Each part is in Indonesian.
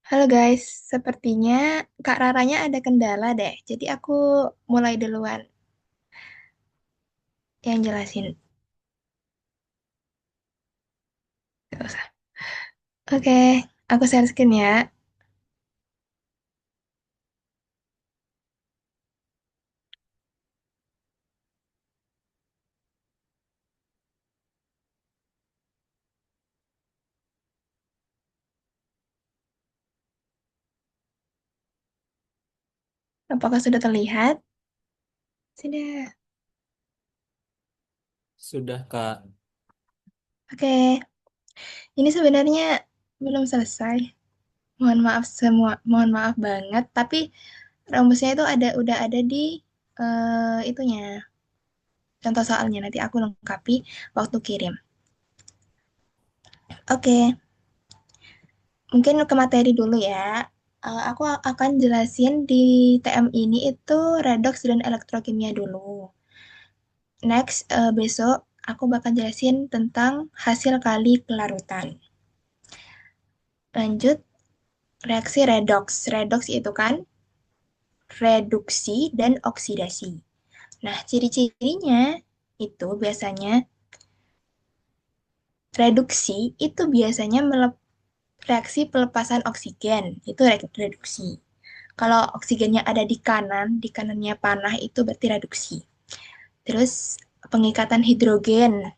Halo guys, sepertinya Kak Raranya ada kendala deh. Jadi aku mulai duluan yang jelasin. Gak usah. Oke, aku share screen ya. Apakah sudah terlihat? Sudah. Sudah, Kak. Oke, ini sebenarnya belum selesai. Mohon maaf semua, mohon maaf banget. Tapi rumusnya itu udah ada di itunya. Contoh soalnya nanti aku lengkapi waktu kirim. Oke, mungkin ke materi dulu ya. Aku akan jelasin di TM ini itu redox dan elektrokimia dulu. Next, besok aku bakal jelasin tentang hasil kali pelarutan. Lanjut, reaksi redox. Redox itu kan reduksi dan oksidasi. Nah, ciri-cirinya itu biasanya reduksi itu biasanya reaksi pelepasan oksigen. Itu reduksi. Kalau oksigennya ada di kanannya panah itu berarti reduksi. Terus pengikatan hidrogen,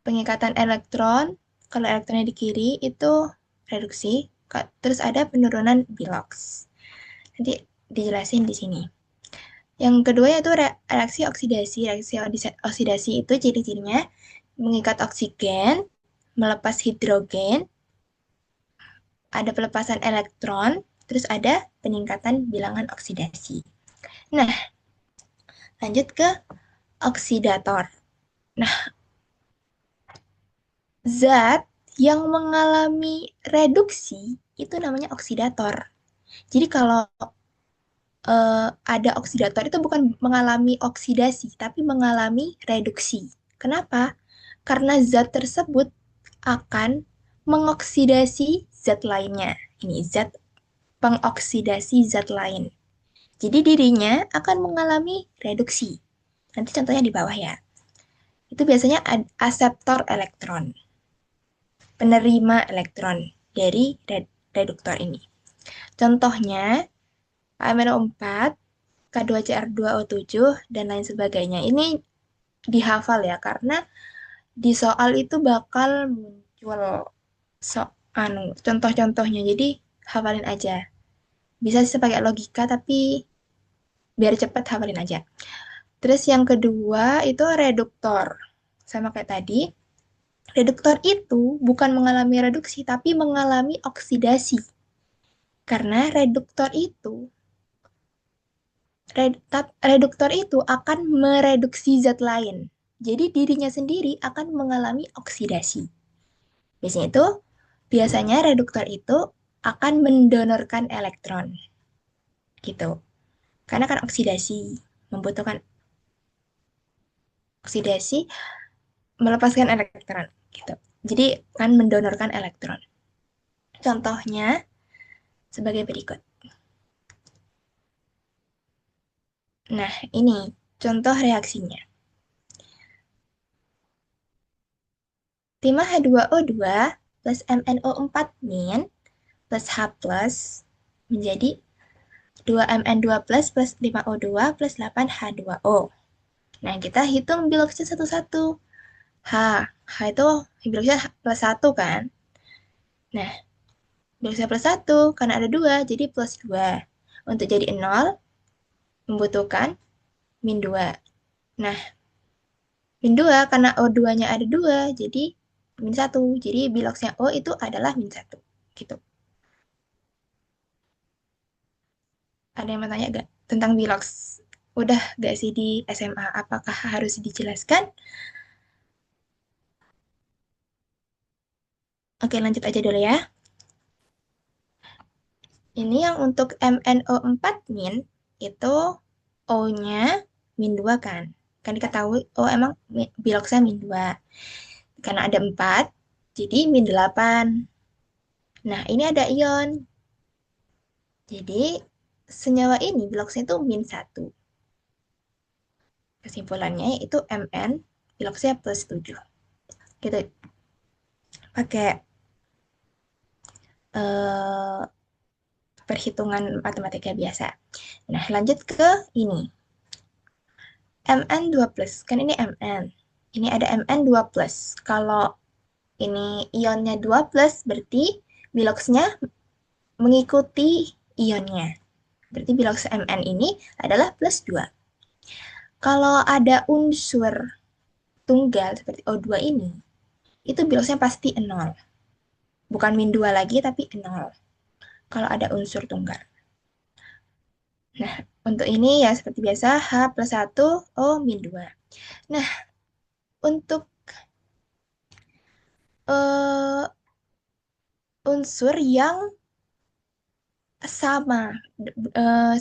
pengikatan elektron, kalau elektronnya di kiri itu reduksi. Terus ada penurunan bilox. Nanti dijelasin di sini. Yang kedua yaitu reaksi oksidasi. Reaksi oksidasi itu ciri-cirinya mengikat oksigen, melepas hidrogen, ada pelepasan elektron, terus ada peningkatan bilangan oksidasi. Nah, lanjut ke oksidator. Nah, zat yang mengalami reduksi itu namanya oksidator. Jadi kalau ada oksidator itu bukan mengalami oksidasi, tapi mengalami reduksi. Kenapa? Karena zat tersebut akan mengoksidasi zat lainnya. Ini zat pengoksidasi zat lain. Jadi dirinya akan mengalami reduksi. Nanti contohnya di bawah ya. Itu biasanya aseptor elektron, penerima elektron dari reduktor ini. Contohnya AMNO4, K2CR2O7, dan lain sebagainya. Ini dihafal ya, karena di soal itu bakal muncul so contoh-contohnya. Jadi hafalin aja. Bisa sih pakai logika, tapi biar cepet hafalin aja. Terus yang kedua itu reduktor. Sama kayak tadi, reduktor itu bukan mengalami reduksi, tapi mengalami oksidasi. Karena reduktor itu akan mereduksi zat lain. Jadi dirinya sendiri akan mengalami oksidasi. Biasanya reduktor itu akan mendonorkan elektron gitu. Karena kan oksidasi membutuhkan oksidasi melepaskan elektron gitu. Jadi kan mendonorkan elektron. Contohnya sebagai berikut. Nah, ini contoh reaksinya. Timah H2O2 plus MnO4- plus H plus menjadi 2Mn2 plus 5O2 plus 8H2O. Nah, kita hitung biloxnya satu-satu. H, H itu biloxnya plus 1 kan? Nah, biloxnya plus 1 karena ada 2, jadi plus 2. Untuk jadi 0, membutuhkan min 2. Nah, min 2 karena O2-nya ada 2, jadi min 1. Jadi biloxnya O itu adalah min 1. Gitu. Ada yang mau tanya gak tentang bilox? Udah gak sih di SMA? Apakah harus dijelaskan? Oke, lanjut aja dulu ya. Ini yang untuk MnO4- itu O-nya min 2 kan. Kan diketahui O emang biloxnya min 2. Karena ada 4, jadi min 8. Nah, ini ada ion. Jadi, senyawa ini biloxnya itu min 1. Kesimpulannya yaitu Mn, biloxnya plus 7. Gitu, pakai eh, perhitungan matematika biasa. Nah, lanjut ke ini. Mn 2 plus. Kan ini Mn. Ini ada Mn 2 plus. Kalau ini ionnya 2 plus, berarti biloxnya mengikuti ionnya. Berarti bilox Mn ini adalah plus 2. Kalau ada unsur tunggal seperti O2 ini, itu biloxnya pasti 0. Bukan min 2 lagi, tapi 0. Kalau ada unsur tunggal. Nah, untuk ini ya seperti biasa, H plus 1, O min 2. Nah, untuk eh, unsur yang sama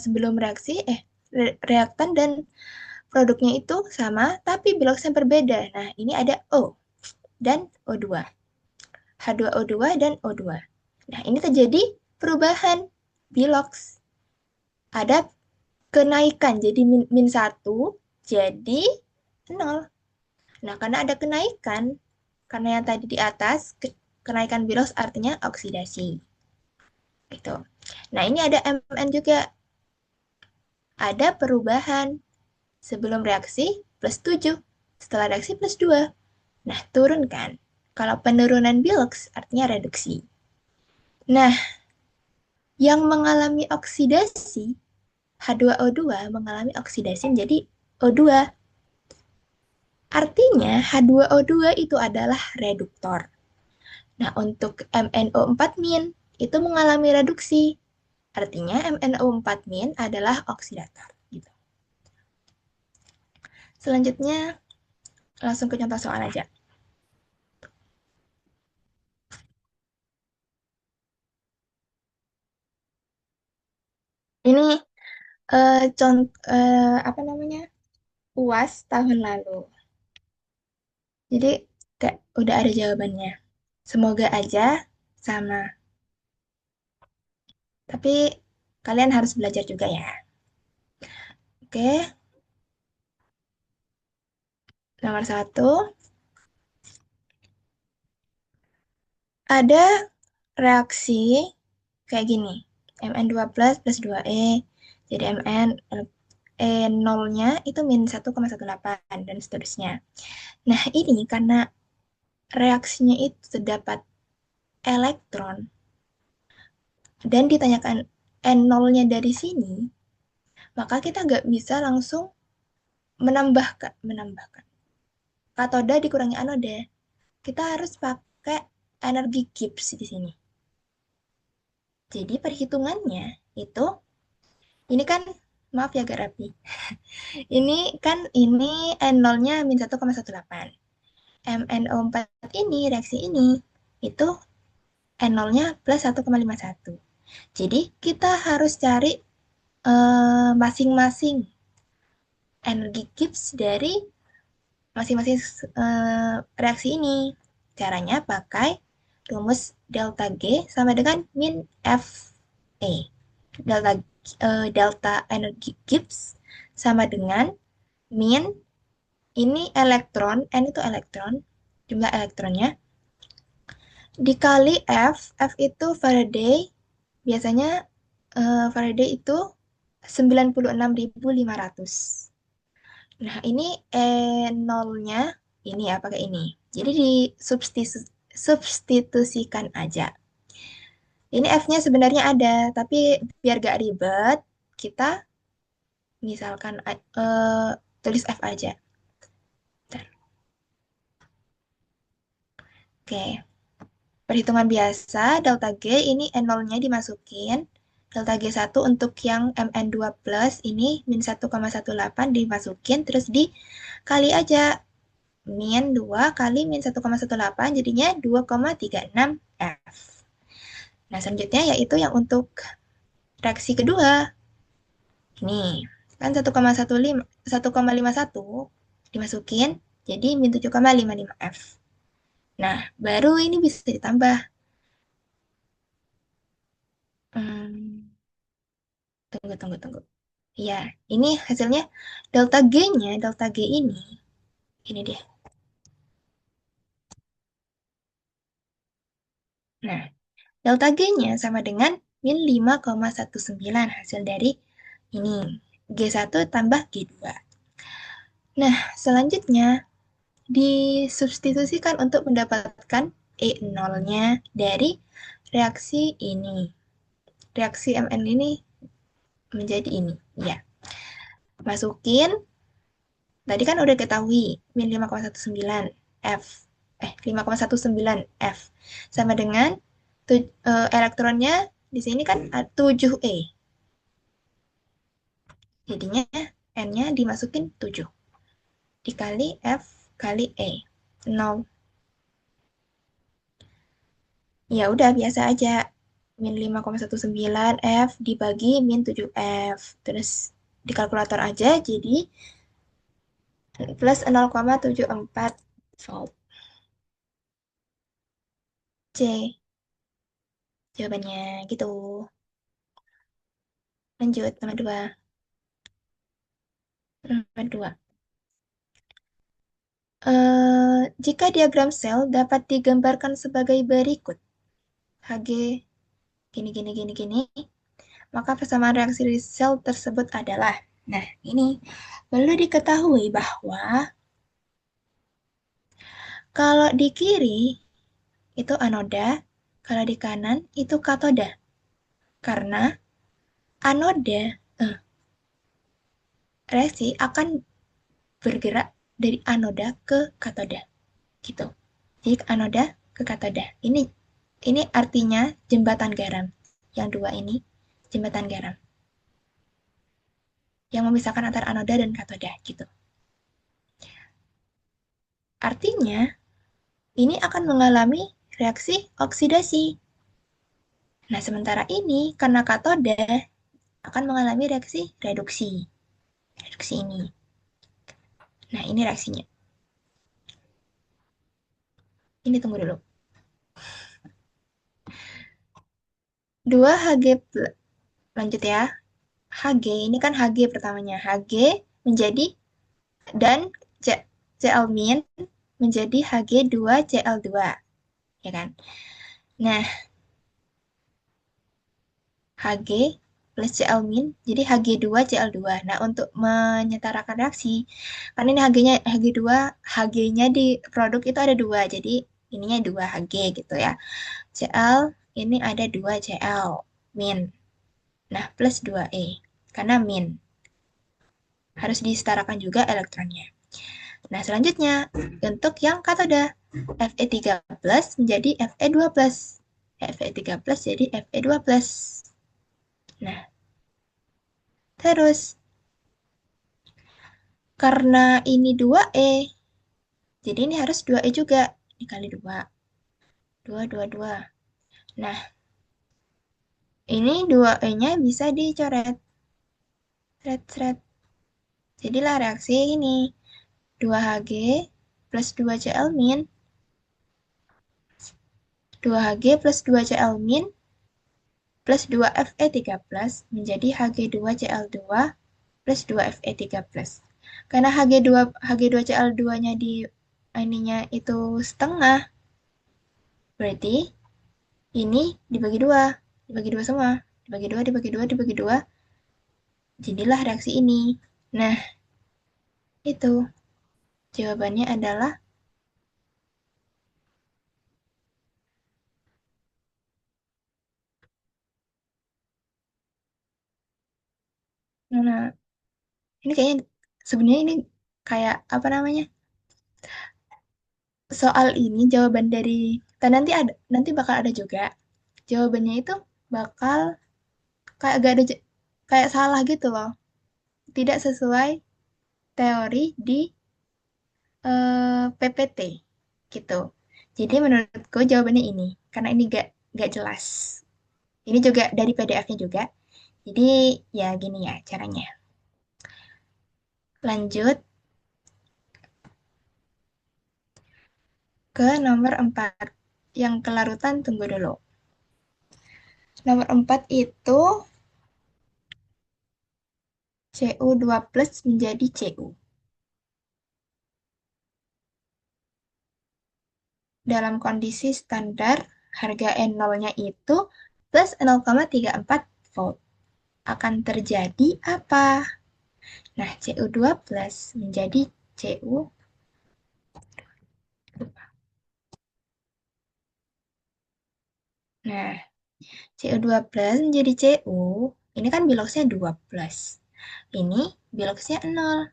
sebelum reaksi, reaktan dan produknya itu sama, tapi biloxnya berbeda. Nah, ini ada O dan O2. H2O2 dan O2. Nah, ini terjadi perubahan bilox. Ada kenaikan, jadi min 1 jadi 0. Nah, karena ada kenaikan, karena yang tadi di atas, kenaikan bilox artinya oksidasi. Gitu. Nah, ini ada Mn juga. Ada perubahan. Sebelum reaksi plus 7. Setelah reaksi plus 2. Nah, turun kan? Kalau penurunan bilox artinya reduksi. Nah, yang mengalami oksidasi, H2O2 mengalami oksidasi menjadi O2. Artinya H2O2 itu adalah reduktor. Nah, untuk MnO4- itu mengalami reduksi. Artinya MnO4- adalah oksidator. Gitu. Selanjutnya, langsung ke contoh soal aja. Ini apa namanya? UAS tahun lalu. Jadi kayak udah ada jawabannya. Semoga aja sama. Tapi kalian harus belajar juga ya. Oke, nomor satu. Ada reaksi kayak gini. Mn2 plus plus 2E. Jadi Mn nolnya itu min 1,18 dan seterusnya. Nah, ini karena reaksinya itu terdapat elektron dan ditanyakan N0-nya dari sini, maka kita nggak bisa langsung menambahkan katoda dikurangi anoda. Kita harus pakai energi Gibbs di sini. Jadi perhitungannya itu, ini kan, maaf ya agak rapi. Ini kan ini N0-nya min 1,18. MnO4 ini, reaksi ini, itu N0-nya plus 1,51. Jadi kita harus cari masing-masing energi Gibbs dari masing-masing reaksi ini. Caranya pakai rumus delta G sama dengan min F E. Delta energi Gibbs sama dengan min, ini elektron, N itu elektron, jumlah elektronnya, dikali F itu Faraday, biasanya Faraday itu 96.500. Nah, ini nolnya ini ya pakai ini. Jadi disubstitusikan aja. Ini F-nya sebenarnya ada, tapi biar gak ribet, kita misalkan tulis F aja. Bentar. Oke, perhitungan biasa, delta G ini N0-nya dimasukin. Delta G1 untuk yang Mn2 plus ini min 1,18 dimasukin, terus dikali aja. Min 2 kali min 1,18 jadinya 2,36 F. Nah, selanjutnya yaitu yang untuk reaksi kedua. Ini kan 1,51 dimasukin jadi min 7,55 F. Nah, baru ini bisa ditambah. Hmm, Tunggu, tunggu, tunggu. Ya, ini hasilnya delta G ini dia. Nah, delta G-nya sama dengan min 5,19 hasil dari ini. G1 tambah G2. Nah, selanjutnya disubstitusikan untuk mendapatkan E0-nya dari reaksi ini. Reaksi Mn ini menjadi ini. Ya, masukin. Tadi kan udah ketahui min 5,19 F. 5,19 F. Sama dengan elektronnya di sini kan 7E. Jadinya N-nya dimasukin 7 dikali F kali E. 0. Ya udah biasa aja. Min 5,19 F dibagi min 7 F. Terus di kalkulator aja jadi plus 0,74 volt. C jawabannya gitu. Lanjut nomor 2. Nomor 2. Jika diagram sel dapat digambarkan sebagai berikut. Hg gini gini gini gini, maka persamaan reaksi di sel tersebut adalah. Nah, ini perlu diketahui bahwa kalau di kiri itu anoda, kalau di kanan itu katoda. Karena anoda reaksi akan bergerak dari anoda ke katoda, gitu. Jadi anoda ke katoda. Ini artinya jembatan garam. Yang dua ini jembatan garam yang memisahkan antara anoda dan katoda, gitu. Artinya ini akan mengalami reaksi oksidasi. Nah, sementara ini karena katoda akan mengalami reaksi reduksi. Reduksi ini. Nah, ini reaksinya. Ini tunggu dulu. 2Hg lanjut ya. Hg ini kan Hg pertamanya. Hg menjadi dan Cl min menjadi Hg2Cl2, ya kan? Nah, Hg plus Cl min jadi Hg2Cl2. Nah, untuk menyetarakan reaksi, kan ini Hg2, Hg-nya di produk itu ada 2, jadi ininya 2 Hg gitu ya. Cl ini ada 2 Cl min. Nah, plus 2E karena min. Harus disetarakan juga elektronnya. Nah, selanjutnya untuk yang katoda Fe3 plus menjadi Fe2 plus. Fe3 plus jadi Fe2 plus. Nah, terus karena ini 2E, jadi ini harus 2E juga dikali 2. 2, 2, 2. Nah, ini 2E-nya bisa dicoret. Seret, seret. Jadilah reaksi ini. 2Hg plus 2Cl min 2Hg plus 2Cl min plus 2Fe3 plus menjadi Hg2Cl2 plus 2Fe3 plus. Karena Hg2Cl2-nya di ininya itu setengah, berarti ini dibagi dua semua, dibagi dua, jadilah reaksi ini. Nah, itu jawabannya adalah nah, ini kayaknya sebenarnya ini kayak apa namanya? Soal ini jawaban dari dan nanti bakal ada juga jawabannya itu bakal kayak gak ada kayak salah gitu loh. Tidak sesuai teori di PPT gitu. Jadi menurutku jawabannya ini karena ini gak jelas. Ini juga dari PDF-nya juga. Jadi ya gini ya caranya. Lanjut ke nomor 4. Yang kelarutan tunggu dulu. Nomor 4 itu Cu2 plus menjadi Cu. Dalam kondisi standar, harga N0-nya itu plus 0,34 volt. Akan terjadi apa? Nah, Cu2 plus menjadi Cu. Nah, Cu2 plus menjadi Cu. Ini kan biloxnya 2 plus. Ini biloxnya 0.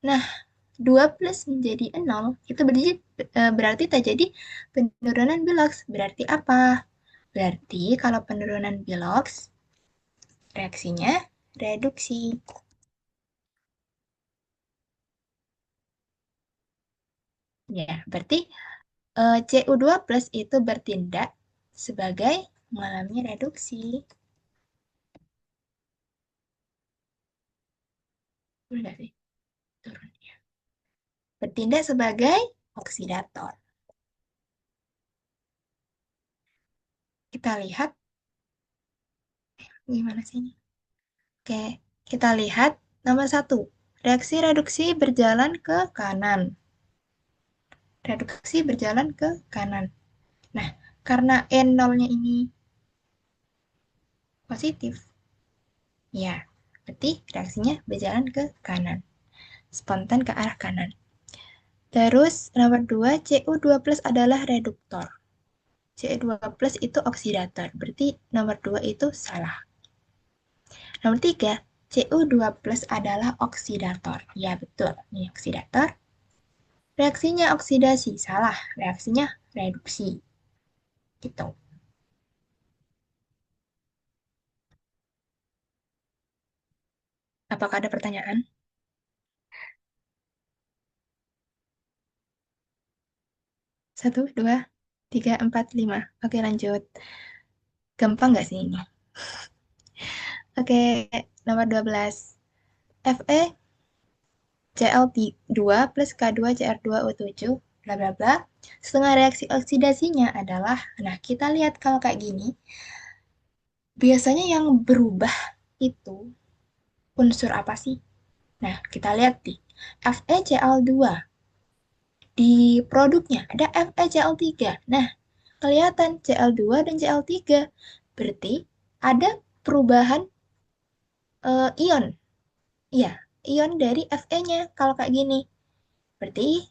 Nah, 2 plus menjadi 0, itu berarti terjadi penurunan bilox. Berarti apa? Berarti kalau penurunan bilox, reaksinya reduksi. Ya, berarti Cu2 plus itu bertindak sebagai mengalami reduksi. Udah sih, turun. Bertindak sebagai oksidator. Kita lihat gimana sih ini. Oke, kita lihat nomor satu. Reaksi reduksi berjalan ke kanan. Reduksi berjalan ke kanan. Nah, karena N0-nya ini positif, ya, berarti reaksinya berjalan ke kanan. Spontan ke arah kanan. Terus nomor 2, Cu2 plus adalah reduktor. Cu2 plus itu oksidator. Berarti nomor 2 itu salah. Nomor 3, Cu2 plus adalah oksidator. Ya, betul. Ini oksidator. Reaksinya oksidasi. Salah. Reaksinya reduksi. Gitu. Apakah ada pertanyaan? 1, 2, 3, 4, 5. Oke, lanjut. Gampang nggak sih ini? Oke, nomor 12. Fe Cl2 plus K2 Cr2O7, bla bla bla. Setengah reaksi oksidasinya adalah, nah kita lihat kalau kayak gini, biasanya yang berubah itu unsur apa sih? Nah, kita lihat nih. FeCl2 di produknya ada FeCl3. Nah, kelihatan Cl2 dan Cl3. Berarti ada perubahan ion. Iya, ion dari Fe-nya kalau kayak gini. Berarti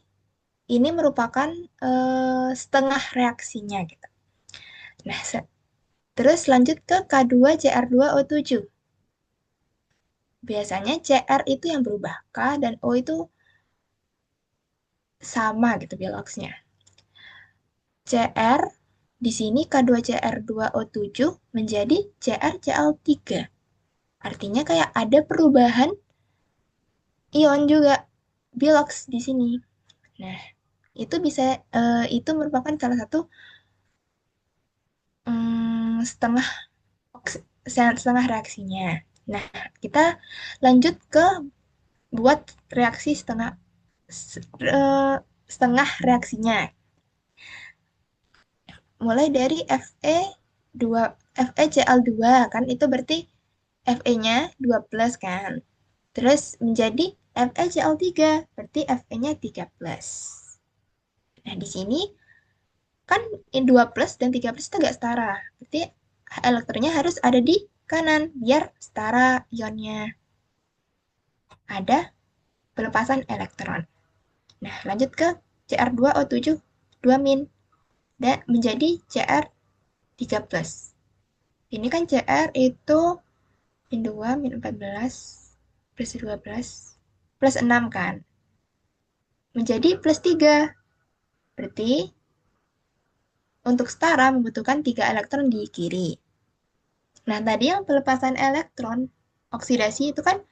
ini merupakan setengah reaksinya gitu. Nah, terus lanjut ke K2Cr2O7. Biasanya Cr itu yang berubah, K dan O itu sama gitu biloxnya. Cr di sini K2Cr2O7 menjadi CrCl3. Artinya kayak ada perubahan ion juga bilox di sini. Nah, itu bisa itu merupakan salah satu setengah setengah reaksinya. Nah, kita lanjut ke buat reaksi eh, setengah reaksinya. Mulai dari FeCl2 kan itu berarti Fe-nya 2 plus kan. Terus menjadi FeCl3 berarti Fe-nya 3 plus. Nah, di sini kan 2 plus dan 3 plus itu agak setara. Berarti elektronnya harus ada di kanan biar setara ionnya. Ada pelepasan elektron. Nah, lanjut ke Cr2O7 2 min dan menjadi Cr3 plus. Ini kan Cr itu min 2 min 14 plus 12 plus 6 kan. Menjadi plus 3. Berarti untuk setara membutuhkan 3 elektron di kiri. Nah, tadi yang pelepasan elektron, oksidasi itu kan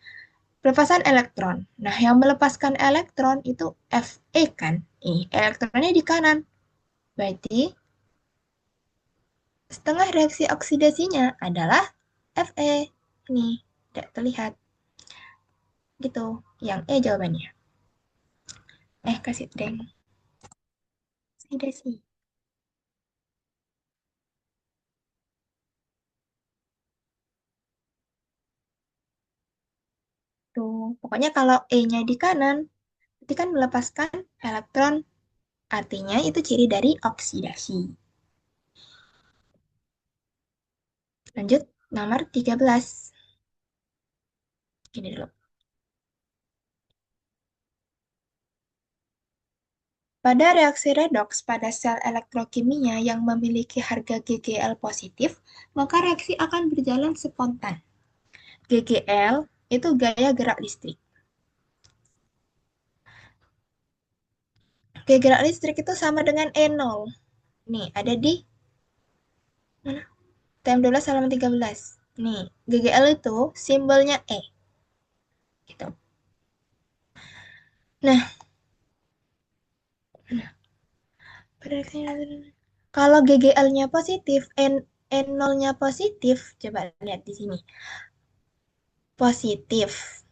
pelepasan elektron. Nah, yang melepaskan elektron itu Fe kan. Elektronnya di kanan. Berarti setengah reaksi oksidasinya adalah Fe. Ini tidak terlihat. Gitu. Yang E jawabannya. Kasih deng. Oksidasi. Pokoknya kalau E-nya di kanan, berarti kan melepaskan elektron. Artinya itu ciri dari oksidasi. Lanjut, nomor 13. Gini dulu. Pada reaksi redoks pada sel elektrokimia yang memiliki harga GGL positif, maka reaksi akan berjalan spontan. GGL itu gaya gerak listrik. Gaya gerak listrik itu sama dengan E0. Nih, ada di mana? TM12 halaman 13. Nih, GGL itu simbolnya E. Gitu. Nah, kalau GGL-nya positif, N0-nya positif, coba lihat di sini. Positif.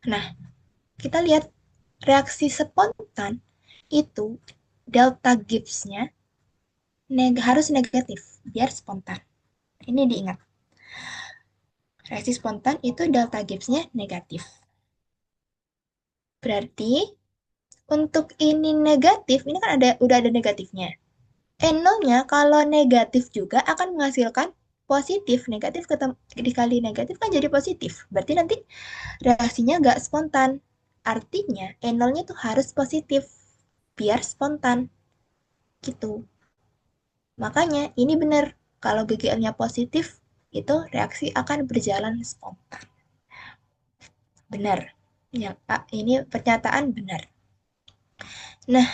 Nah, kita lihat reaksi spontan itu delta Gibbs-nya harus negatif biar spontan. Ini diingat. Reaksi spontan itu delta Gibbs-nya negatif. Berarti untuk ini negatif, ini kan udah ada negatifnya. N0-nya kalau negatif juga akan menghasilkan positif. Negatif dikali negatif kan jadi positif. Berarti nanti reaksinya nggak spontan. Artinya N0-nya tuh harus positif biar spontan gitu. Makanya ini benar. Kalau GGL-nya positif, itu reaksi akan berjalan spontan. Benar. Ya, ini pernyataan benar. Nah,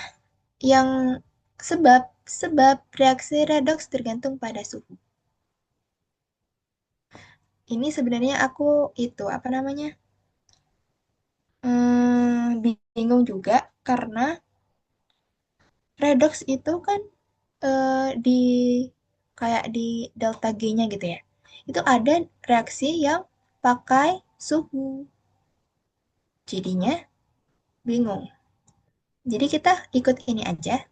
yang sebab reaksi redoks tergantung pada suhu. Ini sebenarnya aku itu apa namanya? Bingung juga karena redox itu kan di kayak di delta G-nya gitu ya. Itu ada reaksi yang pakai suhu. Jadinya bingung. Jadi kita ikut ini aja.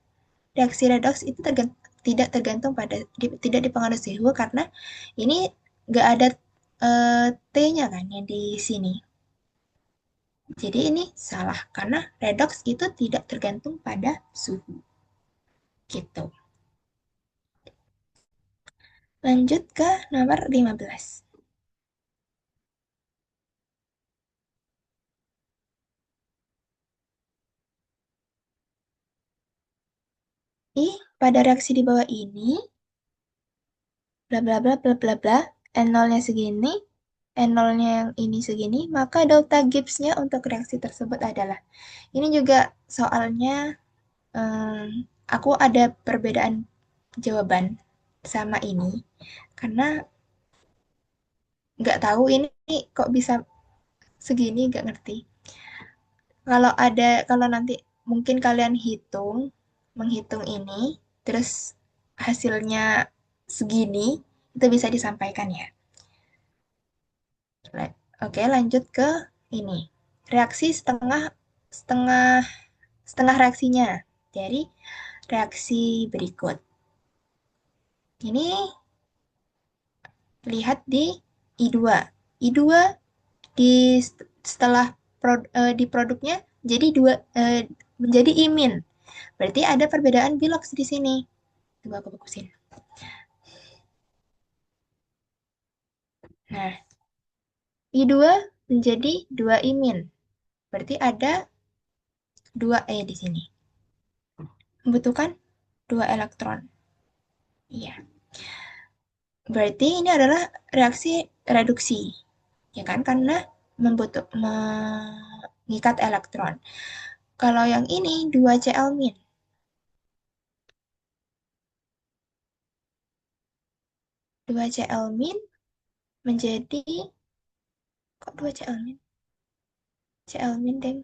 Reaksi redox itu tidak tergantung tidak dipengaruhi suhu karena ini nggak ada T-nya kan yang di sini. Jadi ini salah karena redox itu tidak tergantung pada suhu. Gitu. Lanjut ke nomor 15. Pada reaksi di bawah ini, bla bla bla bla bla bla, N0-nya segini, N0-nya yang ini segini, maka delta Gibbs-nya untuk reaksi tersebut adalah. Ini juga soalnya aku ada perbedaan jawaban sama ini, karena nggak tahu ini kok bisa segini, nggak ngerti. Kalau nanti mungkin kalian menghitung ini, terus hasilnya segini, itu bisa disampaikan ya. Oke, lanjut ke ini. Reaksi setengah setengah setengah reaksinya. Jadi reaksi berikut. Ini lihat di I2. I2 di setelah di produknya jadi menjadi imin. Berarti ada perbedaan biloks di sini. Coba aku fokusin. Nah, I2 menjadi 2 imin. Berarti ada 2 E di sini. Membutuhkan 2 elektron. Iya. Berarti ini adalah reaksi reduksi. Ya kan? Karena mengikat elektron. Kalau yang ini 2Cl-. 2Cl- menjadi kok 2Cl-? Cl-, deng.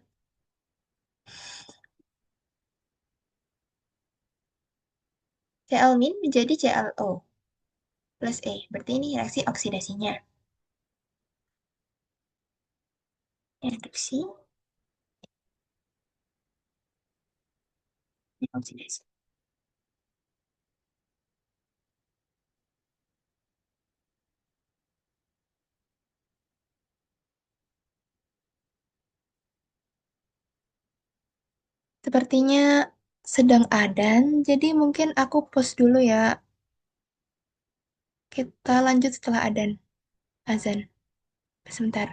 Cl- menjadi ClO plus E. Berarti ini reaksi oksidasinya. Reduksi, oksidasi. Sepertinya sedang adan, jadi mungkin aku pause dulu ya. Kita lanjut setelah adan, azan. Sebentar.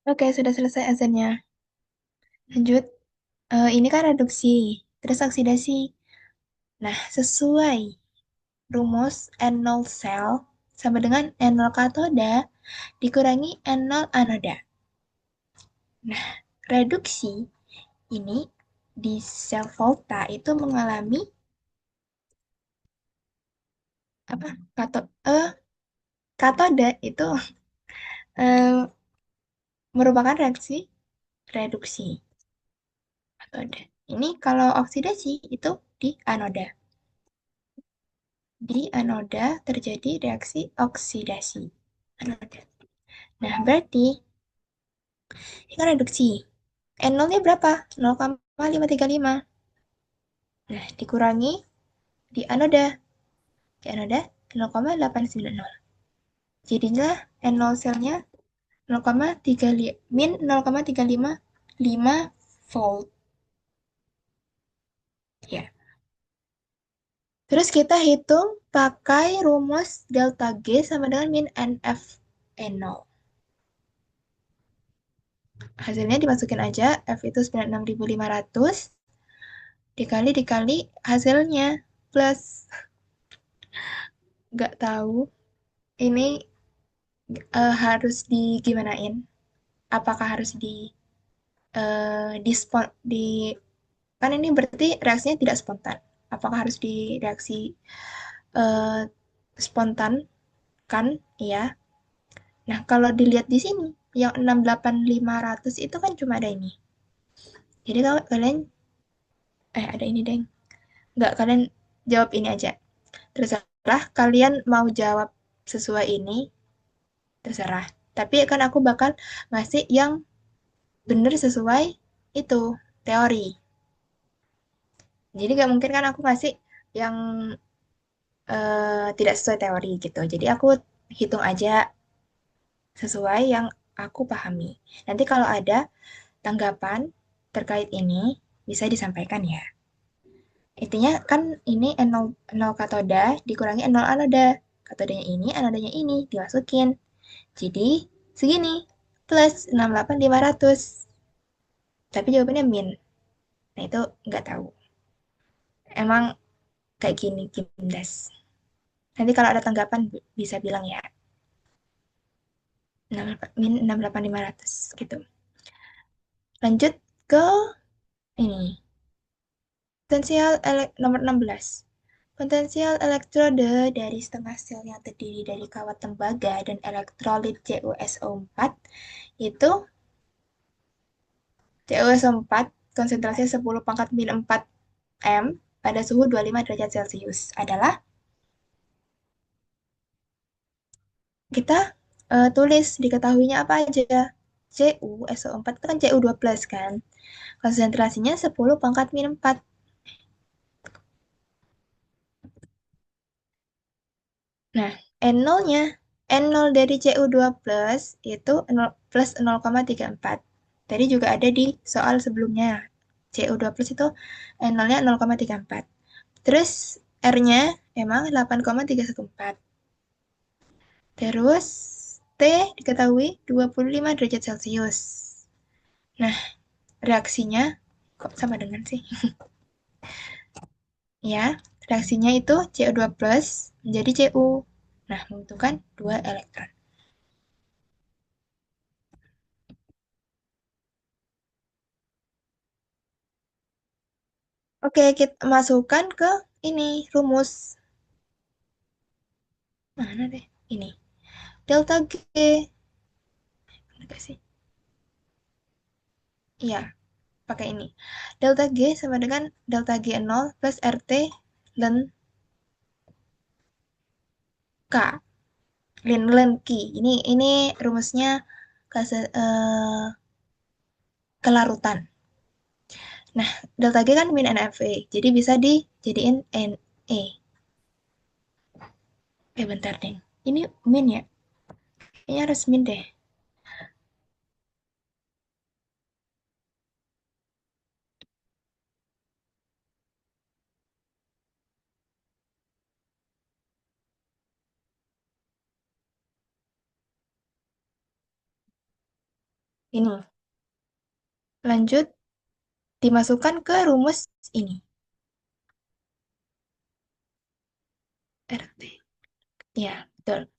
Oke, sudah selesai azannya. Lanjut. Ini kan reduksi, terus oksidasi. Nah, sesuai rumus N0 sel sama dengan N0 katoda dikurangi N0 anoda. Nah, reduksi ini di sel volta itu mengalami apa? Kato, eh, katoda itu eh, merupakan reaksi reduksi katoda. Ini kalau oksidasi itu di anoda. Di anoda terjadi reaksi oksidasi. Anoda. Nah, berarti ini kan reduksi. N0-nya berapa? 0,535. Nah, dikurangi di anoda. Di anoda 0,890. Jadinya N0 selnya 0,35 min 0,355 volt. Ya. Terus kita hitung pakai rumus delta G sama dengan min NF N0. Hasilnya dimasukin aja, F itu 96.500 dikali hasilnya plus nggak tahu ini harus digimanain? Apakah harus di kan ini berarti reaksinya tidak spontan. Apakah harus di reaksi eh, spontan kan? Iya. Nah, kalau dilihat di sini yang 68.500 itu kan cuma ada ini. Jadi kalau kalian ada ini deng. Nggak, kalian jawab ini aja. Terserah kalian mau jawab sesuai ini, terserah. Tapi kan aku bakal ngasih yang bener sesuai itu teori. Jadi nggak mungkin kan aku ngasih yang tidak sesuai teori gitu. Jadi aku hitung aja sesuai yang aku pahami. Nanti kalau ada tanggapan terkait ini bisa disampaikan ya. Intinya kan ini N0, 0 katoda dikurangi N0 anoda. Katodanya ini, anodanya ini dimasukin. Jadi segini plus 68.500. Tapi jawabannya min. Nah itu nggak tahu. Emang kayak gini Kimdas. Nanti kalau ada tanggapan bisa bilang ya. 68500 gitu. Lanjut ke ini. Nomor 16. Potensial elektroda dari setengah sel yang terdiri dari kawat tembaga dan elektrolit CuSO4 itu CuSO4 konsentrasinya 10 pangkat min 4 M pada suhu 25 derajat Celcius adalah kita tulis diketahuinya apa aja. CuSO4 itu kan Cu2+ kan. Konsentrasinya 10 pangkat min 4. Nah, N0-nya, N0 dari Cu2+ itu 0 plus 0,34. Tadi juga ada di soal sebelumnya. Cu2+ itu N0-nya 0,34. Terus R-nya emang 8,314. Terus T diketahui 25 derajat Celcius. Nah, reaksinya kok sama dengan sih? Ya, reaksinya itu Cu2+ menjadi Cu. Nah, membutuhkan 2 elektron. Oke, kita masukkan ke ini rumus. Mana deh? Ini. Delta G. Mana sih? Iya, pakai ini. Delta G sama dengan delta G0 plus RT ln K. Ln Q. Ini rumusnya kelarutan. Nah, delta G kan min NFE. Jadi bisa dijadiin NE. Bentar deh. Ini min ya? Kayaknya harus min deh. Ini. Lanjut, dimasukkan ke rumus ini. RT. Ya, betul.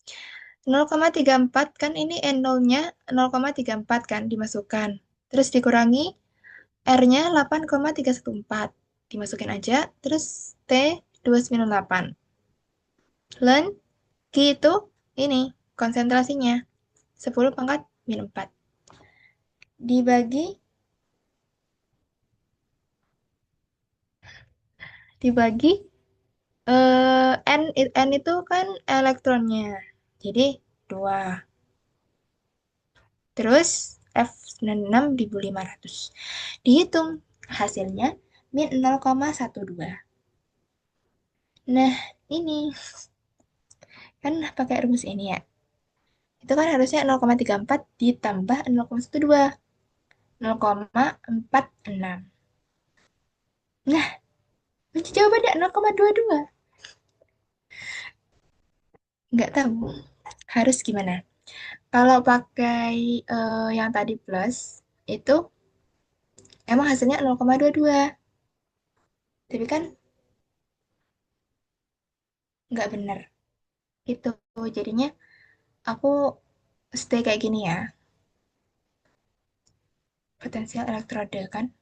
0,34 kan ini N0-nya 0,34 kan dimasukkan. Terus dikurangi R-nya 8,314. Dimasukin aja. Terus T 298. Ln Q itu ini konsentrasinya 10 pangkat min 4. Dibagi dibagi N itu kan elektronnya. Jadi 2. Terus F96.500. Dihitung hasilnya min 0,12. Nah, ini kan pakai rumus ini ya. Itu kan harusnya 0,34 ditambah 0,12. 0,46. Nah, kunci jawabannya 0,22. Nggak tahu. Harus gimana? Kalau pakai yang tadi plus, itu emang hasilnya 0,22. Tapi kan nggak bener. Itu jadinya aku stay kayak gini ya. Potensial elektroda kan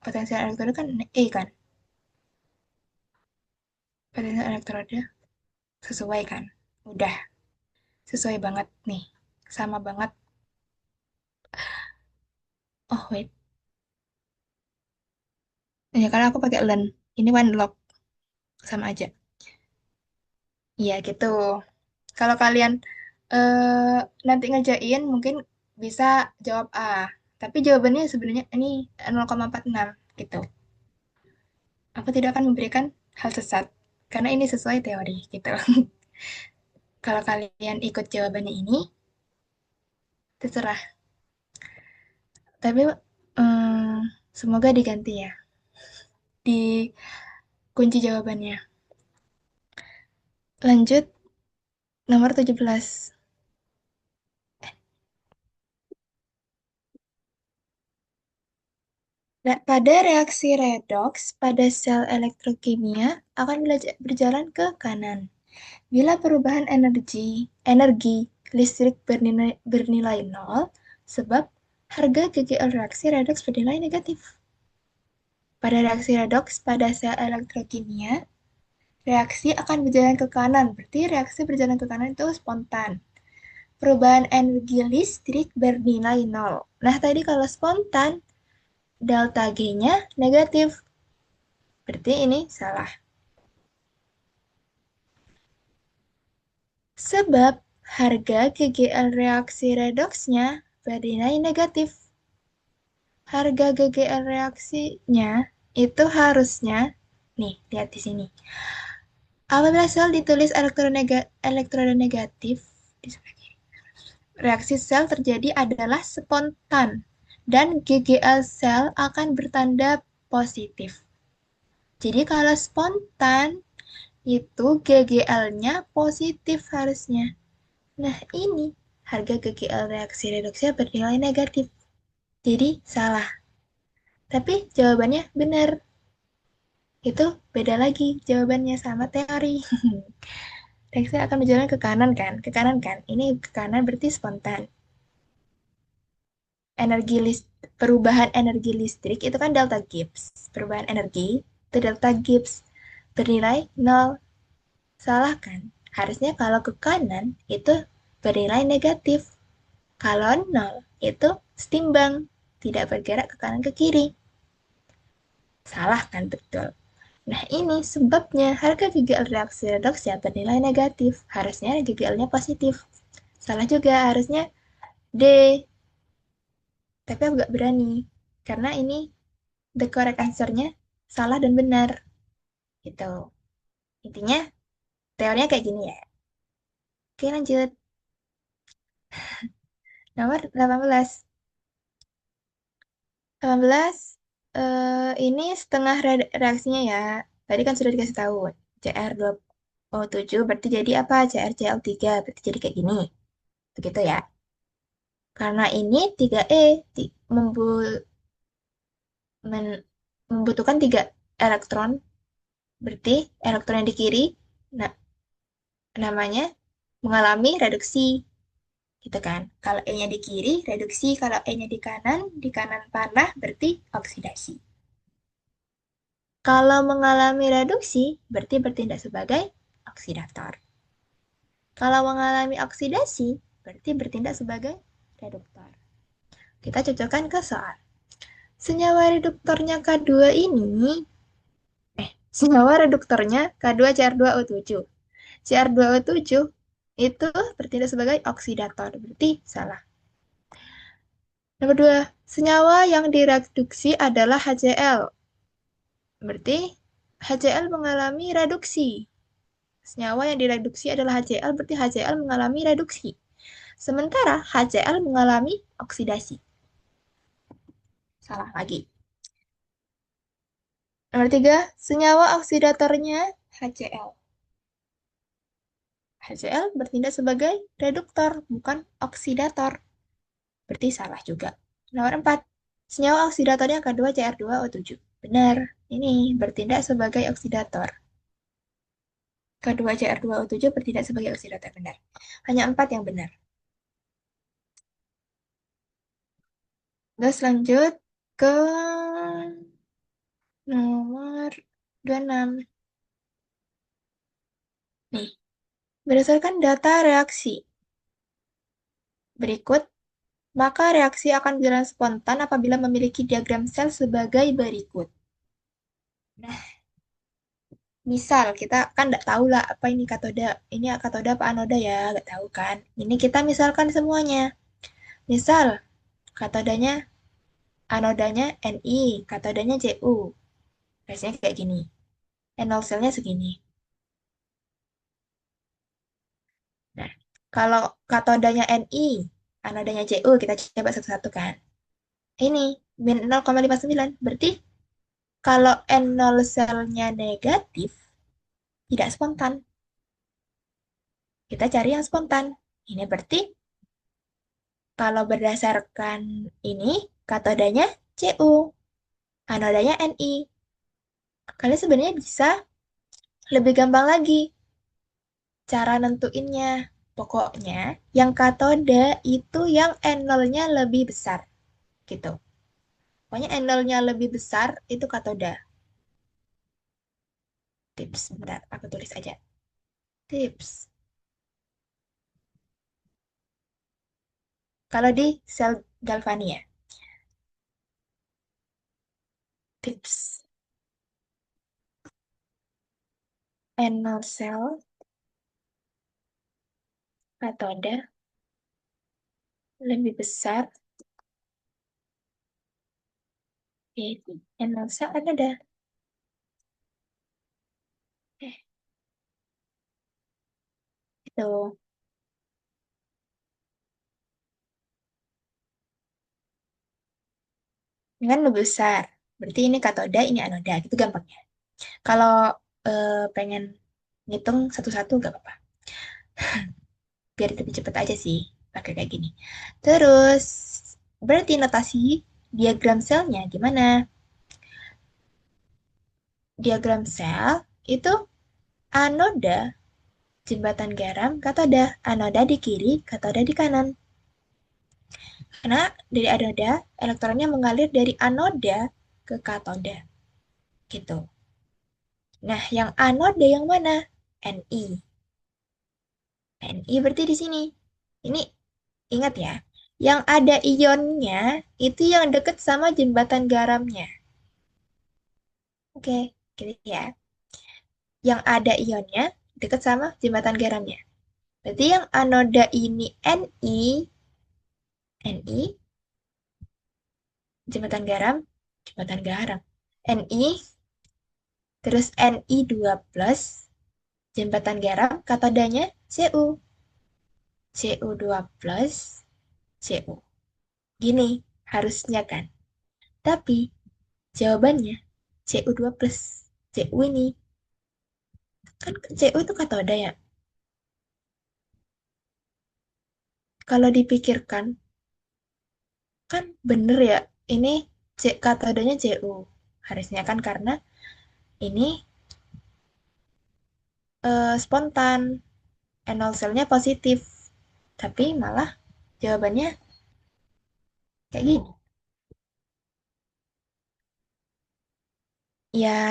E kan. Potensial elektroda sesuai kan. Udah, sesuai banget nih. Sama banget. Oh, wait. Ya, karena aku pakai LEN. Ini one lock. Sama aja. Iya, gitu. Kalau kalian nanti ngerjain, mungkin bisa jawab A. Tapi jawabannya sebenarnya ini 0,46 gitu. Aku tidak akan memberikan hal sesat. Karena ini sesuai teori gitu. Kalau kalian ikut jawabannya ini, terserah. Tapi semoga diganti ya di kunci jawabannya. Lanjut nomor 17. Nah, pada reaksi redoks pada sel elektrokimia akan berjalan ke kanan. Bila perubahan energi listrik bernilai nol, sebab harga GGL reaksi redoks bernilai negatif. Pada reaksi redoks pada sel elektrokimia, reaksi akan berjalan ke kanan, berarti reaksi berjalan ke kanan itu spontan. Perubahan energi listrik bernilai nol. Nah, tadi kalau spontan, delta G-nya negatif. Berarti ini salah. Sebab harga GGL reaksi redoksnya bernilai negatif. Harga GGL reaksinya itu harusnya, nih, lihat di sini. Apabila sel ditulis elektroda negatif, reaksi sel terjadi adalah spontan dan GGL sel akan bertanda positif. Jadi kalau spontan itu GGL-nya positif harusnya. Nah, ini harga GGL reaksi redoksnya bernilai negatif. Jadi salah. Tapi jawabannya benar. Itu beda lagi jawabannya sama teori. Reaksi akan berjalan ke kanan kan? Ke kanan kan? Ini ke kanan berarti spontan. Perubahan energi listrik itu kan delta Gibbs. Perubahan energi itu delta Gibbs bernilai nol. Salah kan? Harusnya kalau ke kanan itu bernilai negatif. Kalau nol itu setimbang, tidak bergerak ke kanan ke kiri. Salah kan? Betul. Nah, ini sebabnya harga GGL reaksi redoks ya bernilai negatif. Harusnya GGL-nya positif. Salah juga, harusnya D. Tapi aku gak berani. Karena ini the correct answer-nya salah dan benar. Gitu. Intinya, teorinya kayak gini ya. Oke, lanjut. Nomor 18. 18, ini setengah reaksinya ya. Tadi kan sudah dikasih tahu. Cr2O7 berarti jadi apa? CrCl3 berarti jadi kayak gini. Begitu ya. Karena ini 3E membutuhkan 3 elektron, berarti elektron yang di kiri nah, namanya mengalami reduksi, gitu kan. Kalau E-nya di kiri, reduksi. Kalau E-nya di kanan panah, berarti oksidasi. Kalau mengalami reduksi, berarti bertindak sebagai oksidator. Kalau mengalami oksidasi, berarti bertindak sebagai reduktor. Kita cocokkan ke soal. Senyawa reduktornya K2 ini, senyawa reduktornya K2CR2O7. CR2O7 itu bertindak sebagai oksidator, berarti salah. Nomor 2, senyawa yang direduksi adalah HCl. Berarti HCl mengalami reduksi. Senyawa yang direduksi adalah HCl, berarti HCl mengalami reduksi. Sementara HCl mengalami oksidasi. Salah lagi. Nomor 3, senyawa oksidatornya HCl. HCl bertindak sebagai reduktor, bukan oksidator. Berarti salah juga. Nomor 4, senyawa oksidatornya K2CR2O7. Benar, ini bertindak sebagai oksidator. K2CR2O7 bertindak sebagai oksidator, benar. Hanya 4 yang benar. Terus lanjut ke nomor 26. Nih, berdasarkan data reaksi berikut, maka reaksi akan berjalan spontan apabila memiliki diagram sel sebagai berikut. Nah, misal kita kan nggak tahu lah apa ini katoda, ini katoda apa anoda ya, nggak tahu kan. Ini kita misalkan semuanya. Misal katodanya, anodanya Ni, katodanya Cu. Biasanya kayak gini. Nol selnya segini. Nah, kalau katodanya Ni, anodanya Cu, kita coba satu-satu kan. Ini min 0,59. Berarti kalau N0 selnya negatif, tidak spontan. Kita cari yang spontan. Ini berarti kalau berdasarkan ini, katodanya Cu, anodanya Ni. Kalian sebenarnya bisa lebih gampang lagi. Cara nentuinnya. Pokoknya yang katoda itu yang N0-nya lebih besar. Gitu. Pokoknya N0-nya lebih besar itu katoda. Tips. Bentar, aku tulis aja. Tips. Kalau di sel galvani ya. Tips. N0 sel katoda lebih besar yaitu N0 sel katoda. Eh, itu. Ini kan lebih besar. Berarti ini katoda, ini anoda. Itu gampangnya. Kalau pengen ngitung satu-satu gak apa-apa. Biar lebih cepet aja sih. Pakai kayak gini. Terus, berarti notasi diagram selnya gimana? Diagram sel itu anoda, jembatan garam, katoda. Anoda di kiri, katoda di kanan. Karena dari anoda, elektronnya mengalir dari anoda ke katoda. Gitu. Nah, yang anoda yang mana? Ni. Ni berarti di sini. Ini ingat ya, yang ada ionnya itu yang deket sama jembatan garamnya. Oke, gitu ya. Yang ada ionnya deket sama jembatan garamnya. Berarti yang anoda ini Ni, jembatan garam, jembatan garam. Ni, terus Ni2+, jembatan garam, katodanya Cu. Cu2+, Cu. Gini harusnya kan. Tapi jawabannya Cu2+. Cu ini. Kan Cu itu katoda ya. Kalau dipikirkan, kan bener ya. Ini katodanya Cu. Harusnya kan karena ini spontan. Enol selnya positif. Tapi malah jawabannya kayak gini. Ya,